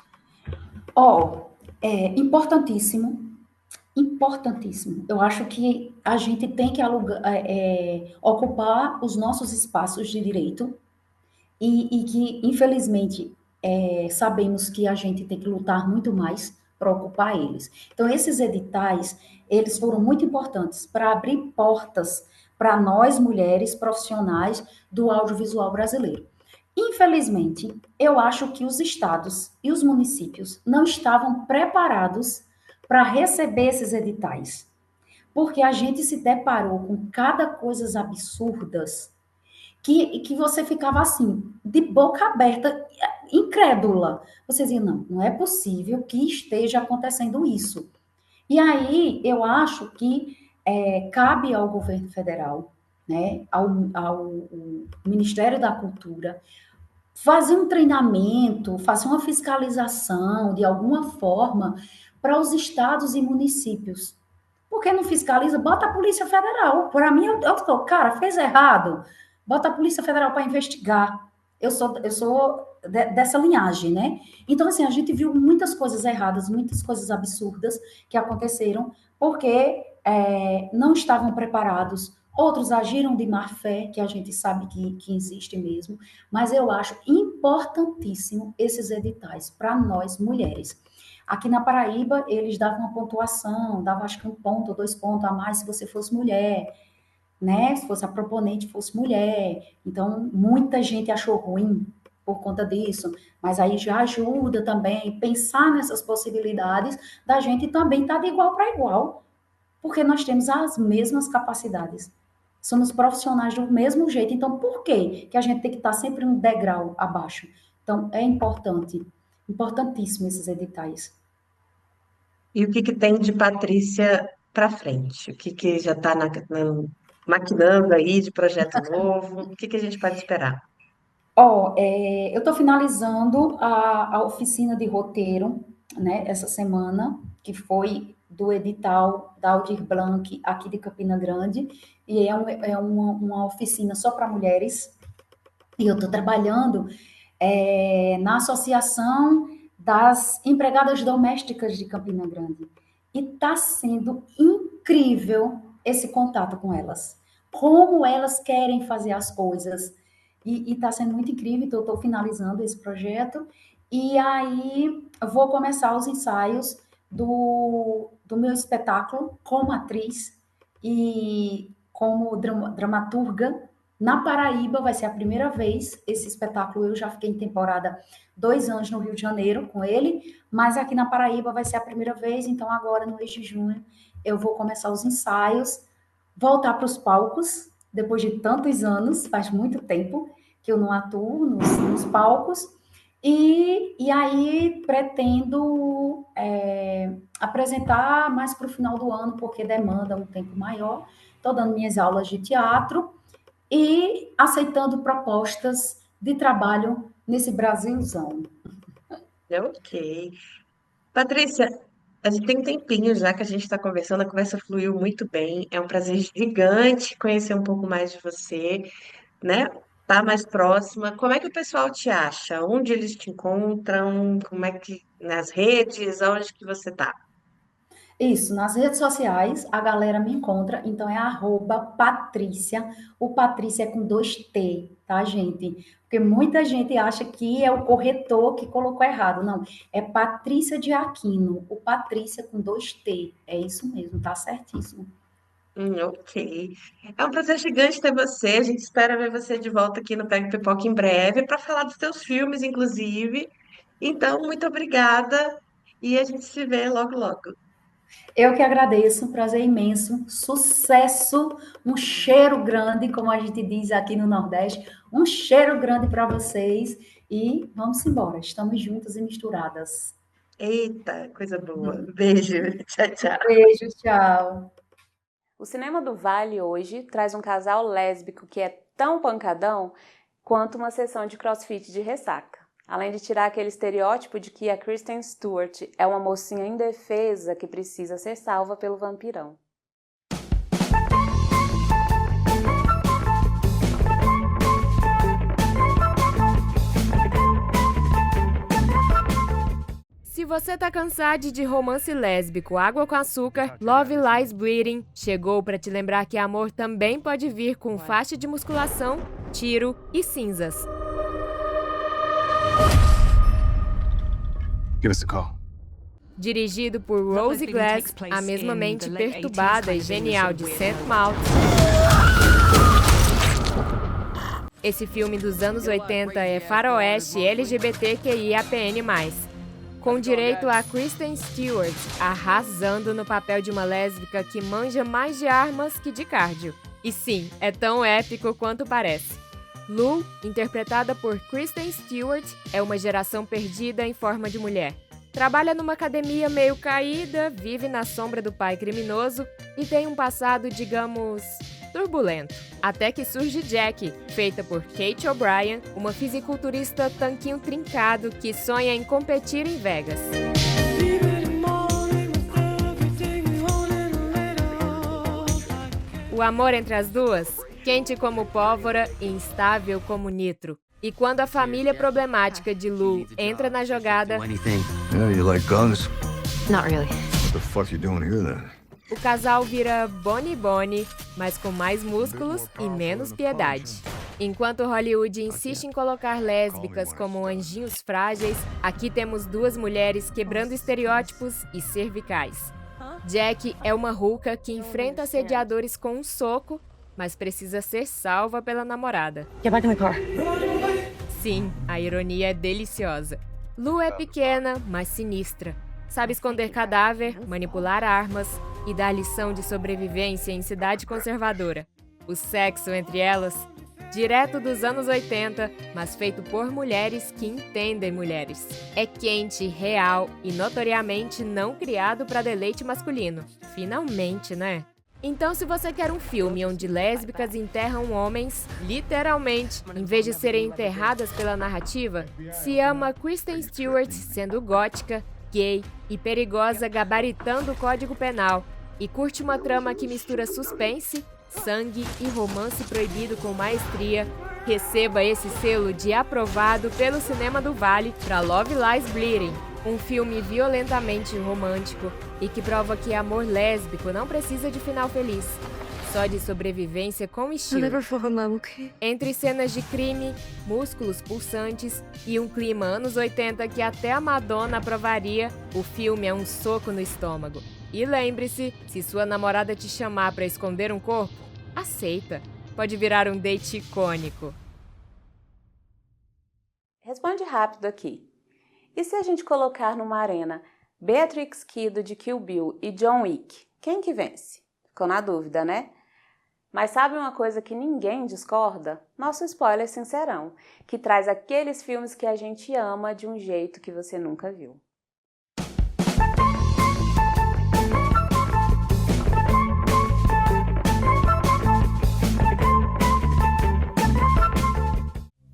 Importantíssimo, importantíssimo. Eu acho que a gente tem que ocupar os nossos espaços de direito e que, infelizmente, sabemos que a gente tem que lutar muito mais para ocupar eles. Então, esses editais, eles foram muito importantes para abrir portas para nós, mulheres profissionais do audiovisual brasileiro. Infelizmente, eu acho que os estados e os municípios não estavam preparados para receber esses editais, porque a gente se deparou com cada coisas absurdas que você ficava assim, de boca aberta, incrédula. Você dizia, não é possível que esteja acontecendo isso. E aí, eu acho que cabe ao governo federal, né, ao Ministério da Cultura, fazer um treinamento, fazer uma fiscalização de alguma forma para os estados e municípios. Porque não fiscaliza? Bota a Polícia Federal. Para mim, cara, fez errado, bota a Polícia Federal para investigar. Eu sou dessa linhagem, né? Então, assim, a gente viu muitas coisas erradas, muitas coisas absurdas que aconteceram, porque não estavam preparados Outros agiram de má fé, que a gente sabe que existe mesmo, mas eu acho importantíssimo esses editais para nós, mulheres. Aqui na Paraíba, eles davam uma pontuação, davam acho que 1 ponto ou 2 pontos a mais se você fosse mulher, né? Se fosse a proponente, fosse mulher. Então, muita gente achou ruim por conta disso, mas aí já ajuda também pensar nessas possibilidades da gente também estar de igual para igual, porque nós temos as mesmas capacidades. Somos profissionais do mesmo jeito, então por que a gente tem que estar sempre um degrau abaixo? Então, é importante, importantíssimo esses editais. E o que tem de Patrícia para frente? O que já está maquinando aí de projeto novo? O que a gente pode esperar? Eu estou finalizando a oficina de roteiro, né, essa semana, que foi do edital da Aldir Blanc, aqui de Campina Grande, e é uma oficina só para mulheres, e eu estou trabalhando na Associação das Empregadas Domésticas de Campina Grande, e está sendo incrível esse contato com elas, como elas querem fazer as coisas, e está sendo muito incrível, então eu estou finalizando esse projeto, e aí eu vou começar os ensaios do meu espetáculo como atriz e como dramaturga. Na Paraíba vai ser a primeira vez esse espetáculo, eu já fiquei em temporada 2 anos no Rio de Janeiro com ele, mas aqui na Paraíba vai ser a primeira vez, então agora no mês de junho eu vou começar os ensaios, voltar para os palcos, depois de tantos anos, faz muito tempo que eu não atuo nos palcos, e aí pretendo apresentar mais para o final do ano, porque demanda um tempo maior. Estou dando minhas aulas de teatro e aceitando propostas de trabalho nesse Brasilzão. Ok. Patrícia, a gente tem um tempinho já que a gente está conversando, a conversa fluiu muito bem. É um prazer gigante conhecer um pouco mais de você, né? Tá mais próxima. Como é que o pessoal te acha? Onde eles te encontram? Como é que nas redes? Aonde que você tá? Isso, nas redes sociais a galera me encontra, então é @Patrícia, o Patrícia é com 2 T, tá, gente? Porque muita gente acha que é o corretor que colocou errado, não, é Patrícia de Aquino, o Patrícia com 2 T, é isso mesmo, tá certíssimo. Ok. É um prazer gigante ter você. A gente espera ver você de volta aqui no Pega Pipoca em breve para falar dos teus filmes, inclusive. Então, muito obrigada e a gente se vê logo, logo. Eu que agradeço, um prazer imenso, sucesso, um cheiro grande, como a gente diz aqui no Nordeste, um cheiro grande para vocês e vamos embora, estamos juntas e misturadas. Eita, coisa boa. Beijo, tchau, tchau. Beijo, tchau. O Cinema do Vale hoje traz um casal lésbico que é tão pancadão quanto uma sessão de crossfit de ressaca. Além de tirar aquele estereótipo de que a Kristen Stewart é uma mocinha indefesa que precisa ser salva pelo vampirão. Se você tá cansado de romance lésbico, água com açúcar, Love Lies Bleeding chegou pra te lembrar que amor também pode vir com faixa de musculação, tiro e cinzas. Give us a call. Dirigido por Rosie Glass, a mesma mente perturbada e genial de St. Maud. Esse filme dos anos 80 é faroeste LGBTQIAPN+. Com direito a Kristen Stewart arrasando no papel de uma lésbica que manja mais de armas que de cardio. E sim, é tão épico quanto parece. Lou, interpretada por Kristen Stewart, é uma geração perdida em forma de mulher. Trabalha numa academia meio caída, vive na sombra do pai criminoso e tem um passado, digamos, turbulento. Até que surge Jackie, feita por Kate O'Brien, uma fisiculturista tanquinho trincado que sonha em competir em Vegas. O amor entre as duas? Quente como pólvora e instável como nitro. E quando a família problemática de Lou entra na jogada... Yeah, you like guns? Not really. What the fuck you doing here then? O casal vira Bonnie e Bonnie, mas com mais músculos e menos piedade. Enquanto Hollywood insiste em colocar lésbicas como anjinhos frágeis, aqui temos duas mulheres quebrando estereótipos e cervicais. Jack é uma ruca que enfrenta assediadores com um soco, mas precisa ser salva pela namorada. Get back in the car. Sim, a ironia é deliciosa. Lou é pequena, mas sinistra. Sabe esconder cadáver, manipular armas e dar lição de sobrevivência em cidade conservadora. O sexo entre elas, direto dos anos 80, mas feito por mulheres que entendem mulheres. É quente, real e notoriamente não criado para deleite masculino. Finalmente, né? Então, se você quer um filme onde lésbicas enterram homens, literalmente, em vez de serem enterradas pela narrativa, se ama Kristen Stewart sendo gótica, gay e perigosa gabaritando o Código Penal, e curte uma trama que mistura suspense, sangue e romance proibido com maestria, receba esse selo de aprovado pelo Cinema do Vale para Love Lies Bleeding, um filme violentamente romântico e que prova que amor lésbico não precisa de final feliz, só de sobrevivência com estilo. Entre cenas de crime, músculos pulsantes e um clima anos 80 que até a Madonna aprovaria, o filme é um soco no estômago. E lembre-se, se sua namorada te chamar para esconder um corpo, aceita. Pode virar um date icônico. Responde rápido aqui. E se a gente colocar numa arena Beatrix Kiddo de Kill Bill e John Wick, quem que vence? Ficou na dúvida, né? Mas sabe uma coisa que ninguém discorda? Nosso spoiler sincerão, que traz aqueles filmes que a gente ama de um jeito que você nunca viu.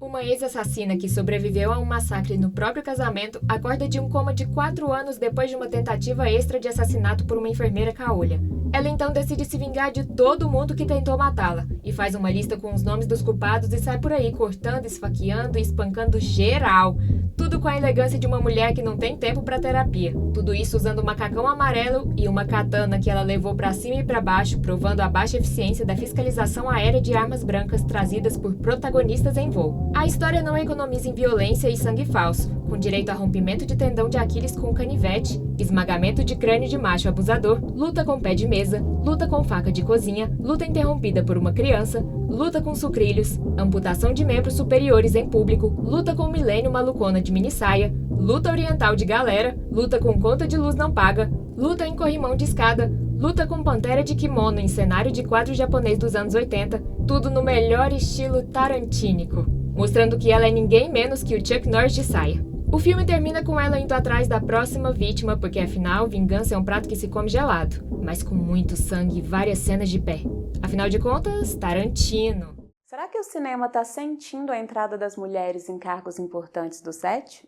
Uma ex-assassina que sobreviveu a um massacre no próprio casamento acorda de um coma de 4 anos depois de uma tentativa extra de assassinato por uma enfermeira caolha. Ela então decide se vingar de todo mundo que tentou matá-la, e faz uma lista com os nomes dos culpados e sai por aí cortando, esfaqueando e espancando geral. Tudo com a elegância de uma mulher que não tem tempo para terapia. Tudo isso usando um macacão amarelo e uma katana que ela levou para cima e para baixo, provando a baixa eficiência da fiscalização aérea de armas brancas trazidas por protagonistas em voo. A história não economiza em violência e sangue falso, com direito a rompimento de tendão de Aquiles com canivete, esmagamento de crânio de macho abusador, luta com pé de mesa, luta com faca de cozinha, luta interrompida por uma criança, luta com sucrilhos, amputação de membros superiores em público, luta com milênio malucona de minissaia, luta oriental de galera, luta com conta de luz não paga, luta em corrimão de escada, luta com pantera de kimono em cenário de quadro japonês dos anos 80, tudo no melhor estilo tarantínico, mostrando que ela é ninguém menos que o Chuck Norris de saia. O filme termina com ela indo atrás da próxima vítima, porque afinal, vingança é um prato que se come gelado, mas com muito sangue e várias cenas de pé. Afinal de contas, Tarantino. Será que o cinema está sentindo a entrada das mulheres em cargos importantes do set?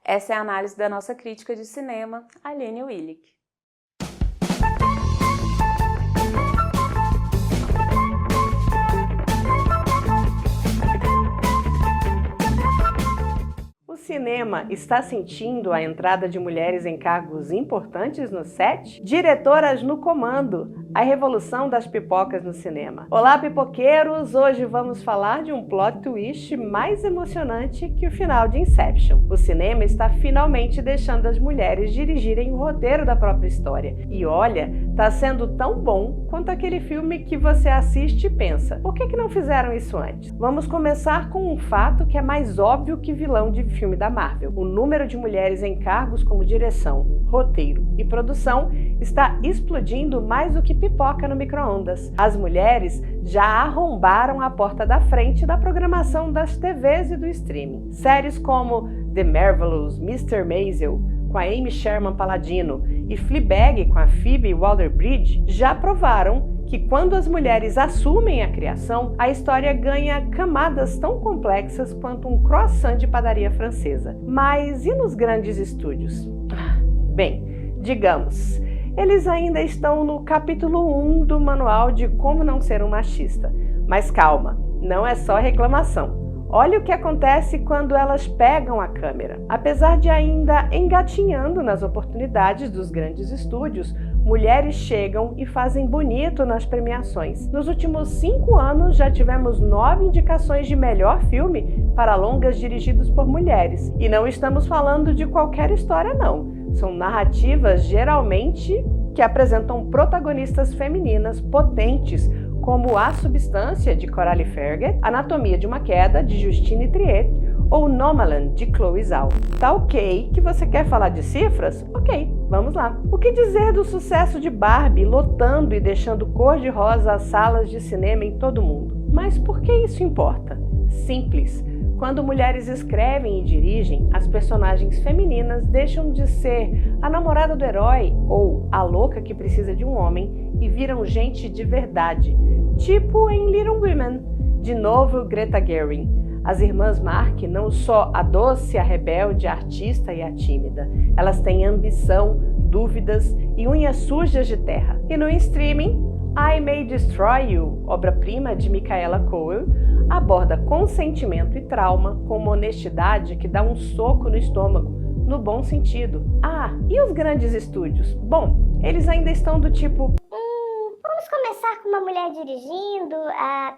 Essa é a análise da nossa crítica de cinema, Aline Willick. O cinema está sentindo a entrada de mulheres em cargos importantes no set? Diretoras no comando, a revolução das pipocas no cinema. Olá, pipoqueiros! Hoje vamos falar de um plot twist mais emocionante que o final de Inception. O cinema está finalmente deixando as mulheres dirigirem o roteiro da própria história. E olha, tá sendo tão bom quanto aquele filme que você assiste e pensa, por que não fizeram isso antes? Vamos começar com um fato que é mais óbvio que vilão de filme da Marvel. O número de mulheres em cargos como direção, roteiro e produção está explodindo mais do que pipoca no micro-ondas. As mulheres já arrombaram a porta da frente da programação das TVs e do streaming. Séries como The Marvelous Mr. Maisel, com a Amy Sherman Palladino, e Fleabag, com a Phoebe Waller-Bridge, já provaram que quando as mulheres assumem a criação, a história ganha camadas tão complexas quanto um croissant de padaria francesa. Mas e nos grandes estúdios? Bem, digamos, eles ainda estão no capítulo 1 do manual de como não ser um machista. Mas calma, não é só reclamação. Olha o que acontece quando elas pegam a câmera. Apesar de ainda engatinhando nas oportunidades dos grandes estúdios, mulheres chegam e fazem bonito nas premiações. Nos últimos 5 anos, já tivemos 9 indicações de melhor filme para longas dirigidos por mulheres. E não estamos falando de qualquer história, não. São narrativas, geralmente, que apresentam protagonistas femininas potentes, como A Substância, de Coralie Ferget, Anatomia de uma Queda, de Justine Triet, ou Nomadland, de Chloe Zhao. Tá ok que você quer falar de cifras? Ok, vamos lá. O que dizer do sucesso de Barbie lotando e deixando cor-de-rosa as salas de cinema em todo mundo? Mas por que isso importa? Simples. Quando mulheres escrevem e dirigem, as personagens femininas deixam de ser a namorada do herói ou a louca que precisa de um homem e viram gente de verdade, tipo em Little Women. De novo, Greta Gerwig. As irmãs Mark não só a doce, a rebelde, a artista e a tímida. Elas têm ambição, dúvidas e unhas sujas de terra. E no streaming, I May Destroy You, obra-prima de Michaela Coel, aborda consentimento e trauma com uma honestidade que dá um soco no estômago, no bom sentido. Ah, e os grandes estúdios? Bom, eles ainda estão do tipo... Vamos começar com uma mulher dirigindo,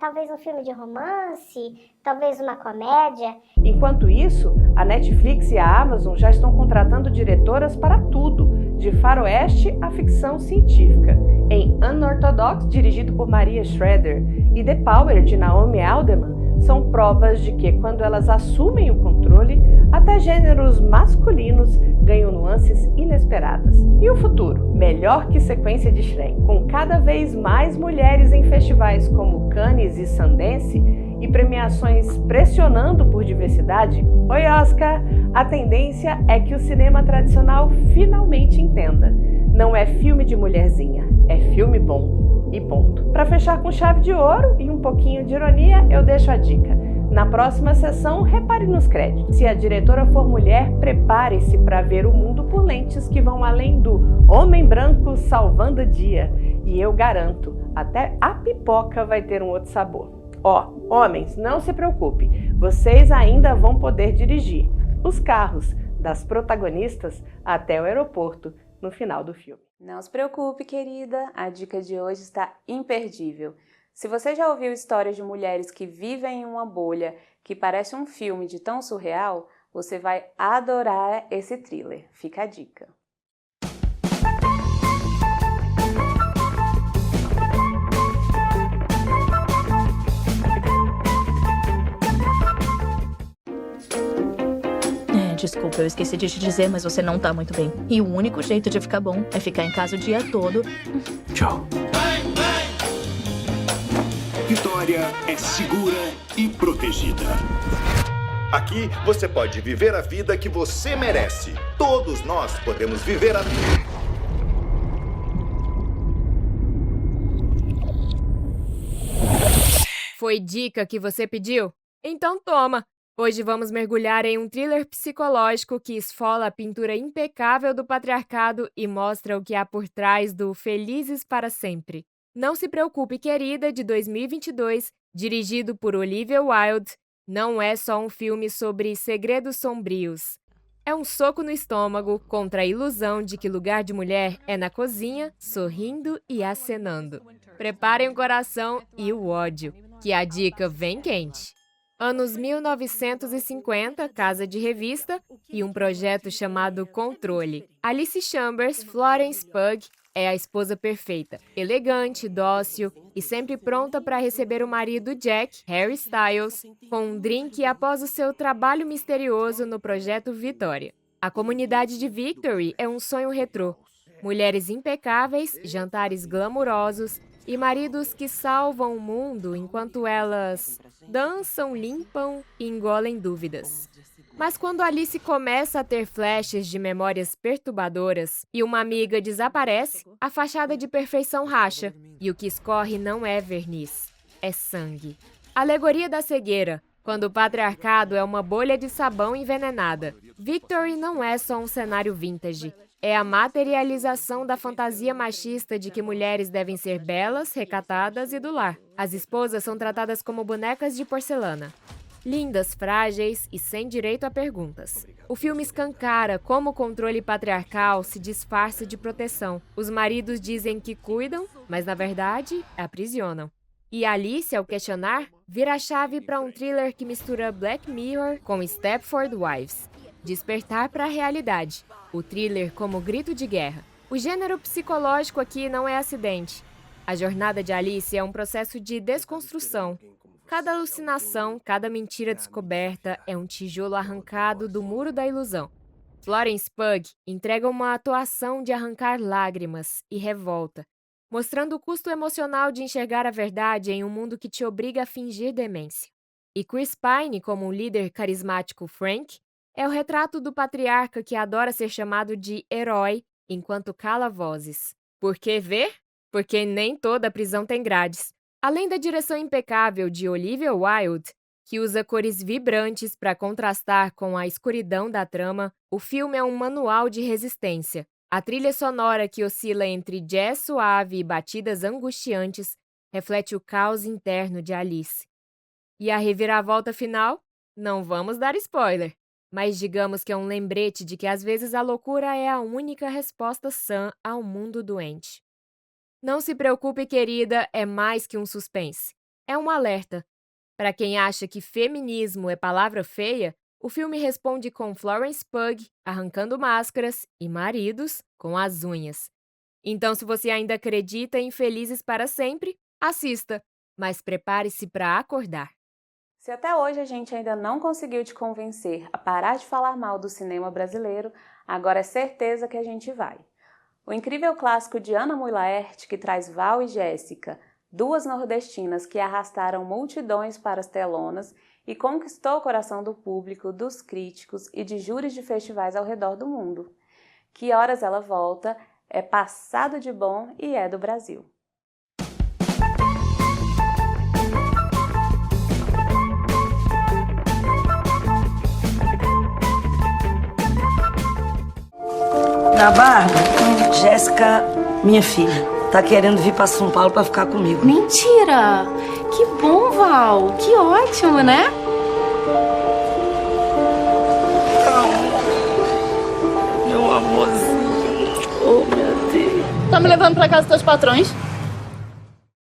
talvez um filme de romance, talvez uma comédia. Enquanto isso, a Netflix e a Amazon já estão contratando diretoras para tudo, de faroeste à ficção científica. Em Unorthodox, dirigido por Maria Schrader, e The Power, de Naomi Alderman, são provas de que, quando elas assumem o controle, até gêneros masculinos ganham nuances inesperadas. E o futuro? Melhor que sequência de Shrek. Com cada vez mais mulheres em festivais como Cannes e Sundance e premiações pressionando por diversidade, oi Oscar, a tendência é que o cinema tradicional finalmente entenda. Não é filme de mulherzinha, é filme bom. E ponto. Para fechar com chave de ouro e um pouquinho de ironia, eu deixo a dica. Na próxima sessão, repare nos créditos. Se a diretora for mulher, prepare-se para ver o mundo por lentes que vão além do homem branco salvando o dia. E eu garanto, até a pipoca vai ter um outro sabor. Ó, homens, não se preocupe, vocês ainda vão poder dirigir os carros das protagonistas até o aeroporto no final do filme. Não se preocupe, querida, a dica de hoje está imperdível. Se você já ouviu histórias de mulheres que vivem em uma bolha que parece um filme de tão surreal, você vai adorar esse thriller. Fica a dica. Desculpa, eu esqueci de te dizer, mas você não tá muito bem. E o único jeito de ficar bom é ficar em casa o dia todo. Tchau. Vitória é segura e protegida. Aqui você pode viver a vida que você merece. Todos nós podemos viver a vida. Foi dica que você pediu? Então toma! Hoje vamos mergulhar em um thriller psicológico que esfola a pintura impecável do patriarcado e mostra o que há por trás do Felizes para Sempre. Não se preocupe, querida, de 2022, dirigido por Olivia Wilde, não é só um filme sobre segredos sombrios. É um soco no estômago contra a ilusão de que lugar de mulher é na cozinha, sorrindo e acenando. Preparem o coração e o ódio, que a dica vem quente. Anos 1950, casa de revista e um projeto chamado Controle. Alice Chambers, Florence Pugh, é a esposa perfeita, elegante, dócil e sempre pronta para receber o marido Jack, Harry Styles, com um drink após o seu trabalho misterioso no projeto Vitória. A comunidade de Victory é um sonho retrô. Mulheres impecáveis, jantares glamurosos e maridos que salvam o mundo enquanto elas dançam, limpam e engolem dúvidas. Mas quando Alice começa a ter flashes de memórias perturbadoras e uma amiga desaparece, a fachada de perfeição racha e o que escorre não é verniz, é sangue. Alegoria da cegueira, quando o patriarcado é uma bolha de sabão envenenada. Victory não é só um cenário vintage. É a materialização da fantasia machista de que mulheres devem ser belas, recatadas e do lar. As esposas são tratadas como bonecas de porcelana. Lindas, frágeis e sem direito a perguntas. O filme escancara como o controle patriarcal se disfarça de proteção. Os maridos dizem que cuidam, mas na verdade aprisionam. E Alice, ao questionar, vira a chave para um thriller que mistura Black Mirror com Stepford Wives. Despertar para a realidade. O thriller como grito de guerra. O gênero psicológico aqui não é acidente. A jornada de Alice é um processo de desconstrução. Cada alucinação, cada mentira descoberta é um tijolo arrancado do muro da ilusão. Florence Pugh entrega uma atuação de arrancar lágrimas e revolta, mostrando o custo emocional de enxergar a verdade em um mundo que te obriga a fingir demência. E Chris Pine, como um líder carismático Frank, é o retrato do patriarca que adora ser chamado de herói enquanto cala vozes. Por que ver? Porque nem toda prisão tem grades. Além da direção impecável de Olivia Wilde, que usa cores vibrantes para contrastar com a escuridão da trama, o filme é um manual de resistência. A trilha sonora, que oscila entre jazz suave e batidas angustiantes, reflete o caos interno de Alice. E a reviravolta final? Não vamos dar spoiler, mas digamos que é um lembrete de que às vezes a loucura é a única resposta sã ao mundo doente. Não se preocupe, querida, é mais que um suspense. É um alerta. Para quem acha que feminismo é palavra feia, o filme responde com Florence Pugh arrancando máscaras e maridos com as unhas. Então, se você ainda acredita em Felizes para Sempre, assista, mas prepare-se para acordar. Se até hoje a gente ainda não conseguiu te convencer a parar de falar mal do cinema brasileiro, agora é certeza que a gente vai. O incrível clássico de Ana Mui Laerte, que traz Val e Jéssica, duas nordestinas que arrastaram multidões para as telonas e conquistou o coração do público, dos críticos e de júris de festivais ao redor do mundo. Que Horas Ela Volta é passado de bom e é do Brasil. Na Barba, Jéssica, minha filha, tá querendo vir pra São Paulo pra ficar comigo. Mentira! Que bom, Val! Que ótimo, né? Meu amorzinho. Oh, meu Deus. Tá me levando pra casa dos teus patrões?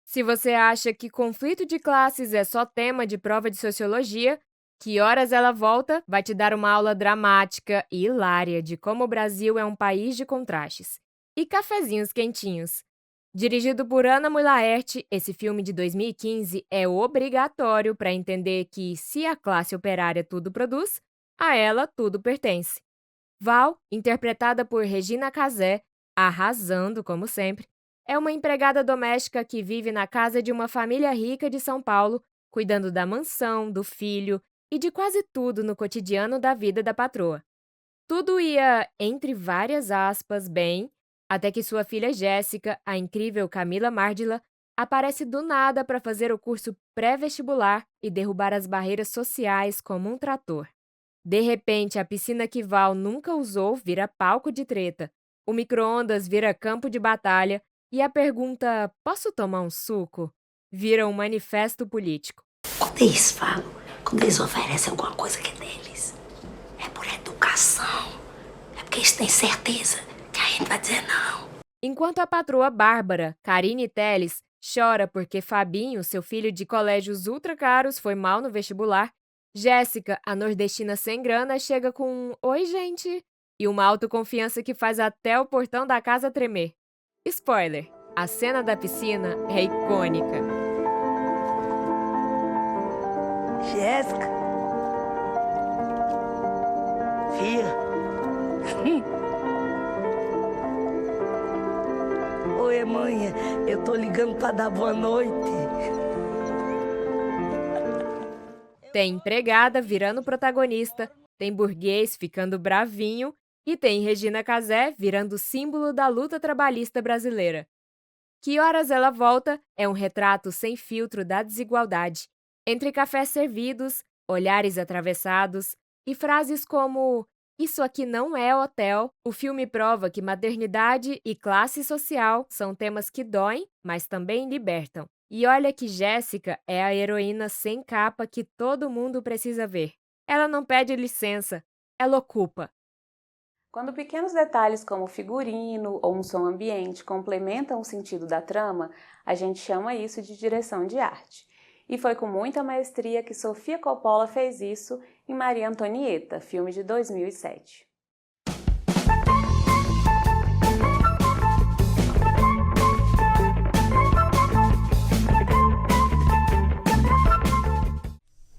Se você acha que conflito de classes é só tema de prova de sociologia, Que Horas Ela Volta vai te dar uma aula dramática e hilária de como o Brasil é um país de contrastes. E cafezinhos quentinhos. Dirigido por Ana Mui Laerte, esse filme de 2015 é obrigatório para entender que, se a classe operária tudo produz, a ela tudo pertence. Val, interpretada por Regina Casé, arrasando como sempre, é uma empregada doméstica que vive na casa de uma família rica de São Paulo, cuidando da mansão, do filho e de quase tudo no cotidiano da vida da patroa. Tudo ia, entre várias aspas, bem, até que sua filha Jéssica, a incrível Camila Márdila, aparece do nada para fazer o curso pré-vestibular e derrubar as barreiras sociais como um trator. De repente, a piscina que Val nunca usou vira palco de treta, o micro-ondas vira campo de batalha e a pergunta "posso tomar um suco?" vira um manifesto político. Quando eles falam, quando eles oferecem alguma coisa que é deles, é por educação. É porque eles têm certeza que a gente vai dizer não. Enquanto a patroa Bárbara, Karine Telles, chora porque Fabinho, seu filho de colégios ultra caros, foi mal no vestibular, Jéssica, a nordestina sem grana, chega com um "oi, gente" e uma autoconfiança que faz até o portão da casa tremer. Spoiler, a cena da piscina é icônica. Jéssica. Filha. Oi, mãe. Eu tô ligando pra dar boa noite. Tem empregada virando protagonista, tem burguês ficando bravinho e tem Regina Casé virando símbolo da luta trabalhista brasileira. Que Horas Ela Volta é um retrato sem filtro da desigualdade. Entre cafés servidos, olhares atravessados e frases como "isso aqui não é hotel", o filme prova que maternidade e classe social são temas que doem, mas também libertam. E olha que Jéssica é a heroína sem capa que todo mundo precisa ver. Ela não pede licença, ela ocupa. Quando pequenos detalhes como figurino ou um som ambiente complementam o sentido da trama, a gente chama isso de direção de arte. E foi com muita maestria que Sofia Coppola fez isso em Maria Antonieta, filme de 2007.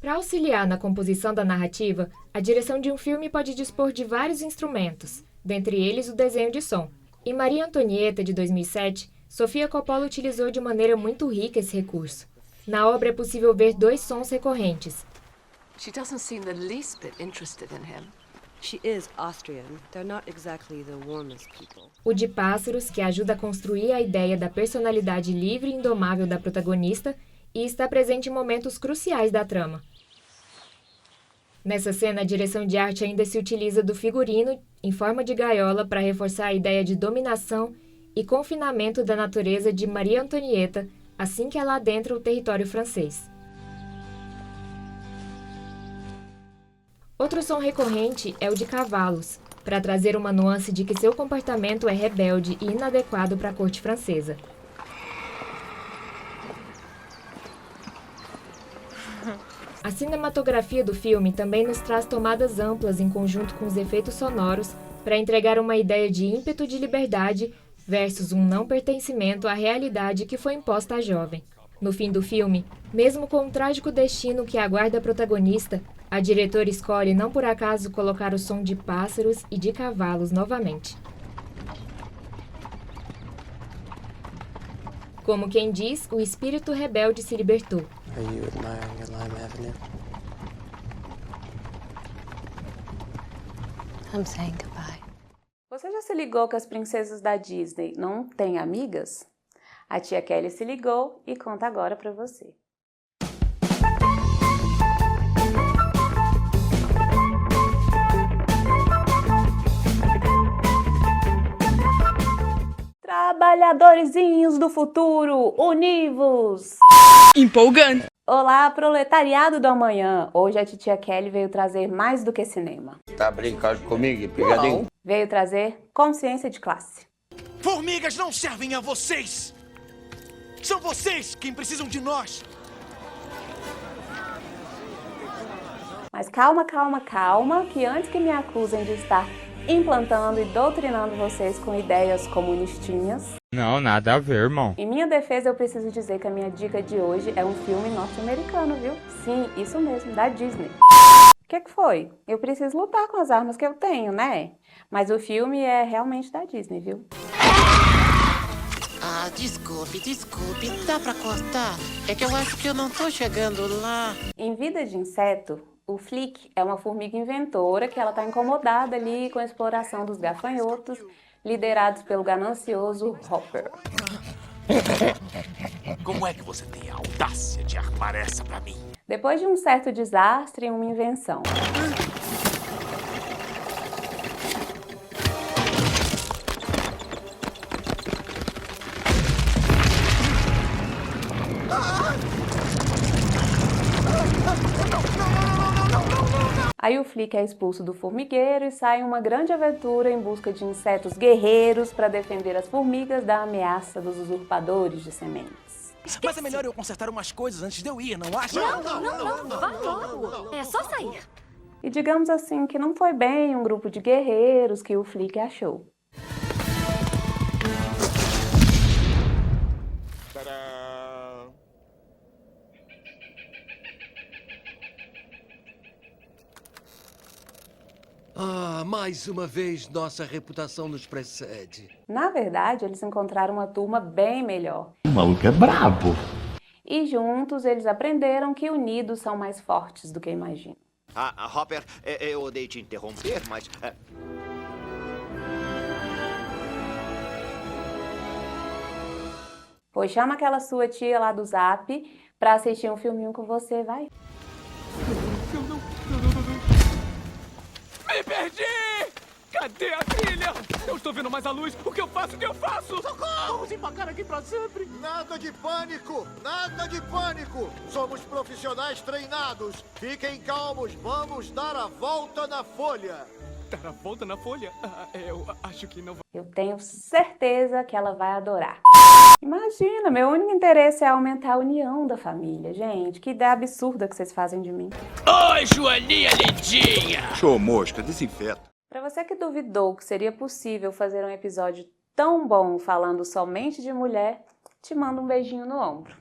Para auxiliar na composição da narrativa, a direção de um filme pode dispor de vários instrumentos, dentre eles o desenho de som. Em Maria Antonieta, de 2007, Sofia Coppola utilizou de maneira muito rica esse recurso. Na obra é possível ver 2 sons recorrentes. She doesn't seem the least bit interested in him. She is Austrian. They're not exactly the warmest people. O de pássaros, que ajuda a construir a ideia da personalidade livre e indomável da protagonista e está presente em momentos cruciais da trama. Nessa cena, a direção de arte ainda se utiliza do figurino em forma de gaiola para reforçar a ideia de dominação e confinamento da natureza de Maria Antonieta assim que ela adentra o território francês. Outro som recorrente é o de cavalos, para trazer uma nuance de que seu comportamento é rebelde e inadequado para a corte francesa. A cinematografia do filme também nos traz tomadas amplas em conjunto com os efeitos sonoros para entregar uma ideia de ímpeto de liberdade versus um não pertencimento à realidade que foi imposta à jovem. No fim do filme, mesmo com o trágico destino que aguarda a protagonista, a diretora escolhe não por acaso colocar o som de pássaros e de cavalos novamente. Como quem diz, o espírito rebelde se libertou. Are you admiring your Lime Avenue? I'm saying goodbye. Você já se ligou que as princesas da Disney não têm amigas? A tia Kelly se ligou e conta agora pra você. Trabalhadorzinhos do futuro, univos! Empolgante! Olá, proletariado do amanhã! Hoje a titia Kelly veio trazer mais do que cinema. Tá brincando comigo, pegadinho? Veio trazer consciência de classe. Formigas não servem a vocês! São vocês quem precisam de nós! Mas calma, calma, calma, que antes que me acusem de estar implantando e doutrinando vocês com ideias comunistinhas... Não, nada a ver, irmão. Em minha defesa, eu preciso dizer que a minha dica de hoje é um filme norte-americano, viu? Sim, isso mesmo, da Disney. O que foi? Eu preciso lutar com as armas que eu tenho, né? Mas o filme é realmente da Disney, viu? Ah, desculpe, dá pra cortar? É que eu acho que eu não tô chegando lá. Em Vida de Inseto, o Flick é uma formiga inventora que ela tá incomodada ali com a exploração dos gafanhotos, liderados pelo ganancioso Hopper. Como é que você tem a audácia de armar essa pra mim? Depois de um certo desastre e uma invenção. Aí o Flick é expulso do formigueiro e sai em uma grande aventura em busca de insetos guerreiros para defender as formigas da ameaça dos usurpadores de sementes. Mas é melhor eu consertar umas coisas antes de eu ir, não acha? Não, vá logo. É só sair. E digamos assim que não foi bem um grupo de guerreiros que o Flick achou. Ah, mais uma vez nossa reputação nos precede. Na verdade, eles encontraram uma turma bem melhor. O maluco é brabo. E juntos eles aprenderam que unidos são mais fortes do que imaginam. Hopper, eu odeio te interromper, mas... Pois chama aquela sua tia lá do Zap pra assistir um filminho com você, vai. Me perdi! Cadê a trilha? Eu estou vendo mais a luz. O que eu faço? O que eu faço? Socorro! Vamos empacar aqui pra sempre. Nada de pânico! Nada de pânico! Somos profissionais treinados. Fiquem calmos, vamos dar a volta na folha. Dar a volta na folha? Eu acho que não vai. Eu tenho certeza que ela vai adorar. Imagina, meu único interesse é aumentar a união da família. Gente, que ideia absurda que vocês fazem de mim. Oi, Joaninha lindinha! Show mosca, desinfeta. Para você que duvidou que seria possível fazer um episódio tão bom falando somente de mulher, te mando um beijinho no ombro.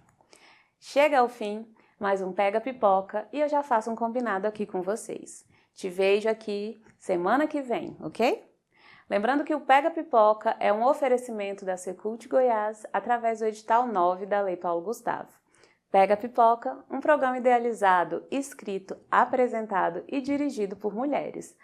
Chega ao fim, mais um Pega Pipoca e eu já faço um combinado aqui com vocês. Te vejo aqui semana que vem, ok? Lembrando que o Pega Pipoca é um oferecimento da Secult Goiás através do edital 9 da Lei Paulo Gustavo. Pega Pipoca, um programa idealizado, escrito, apresentado e dirigido por mulheres.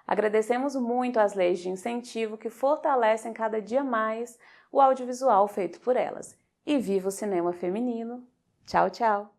Agradecemos muito às leis de incentivo que fortalecem cada dia mais o audiovisual feito por elas. E viva o cinema feminino! Tchau, tchau!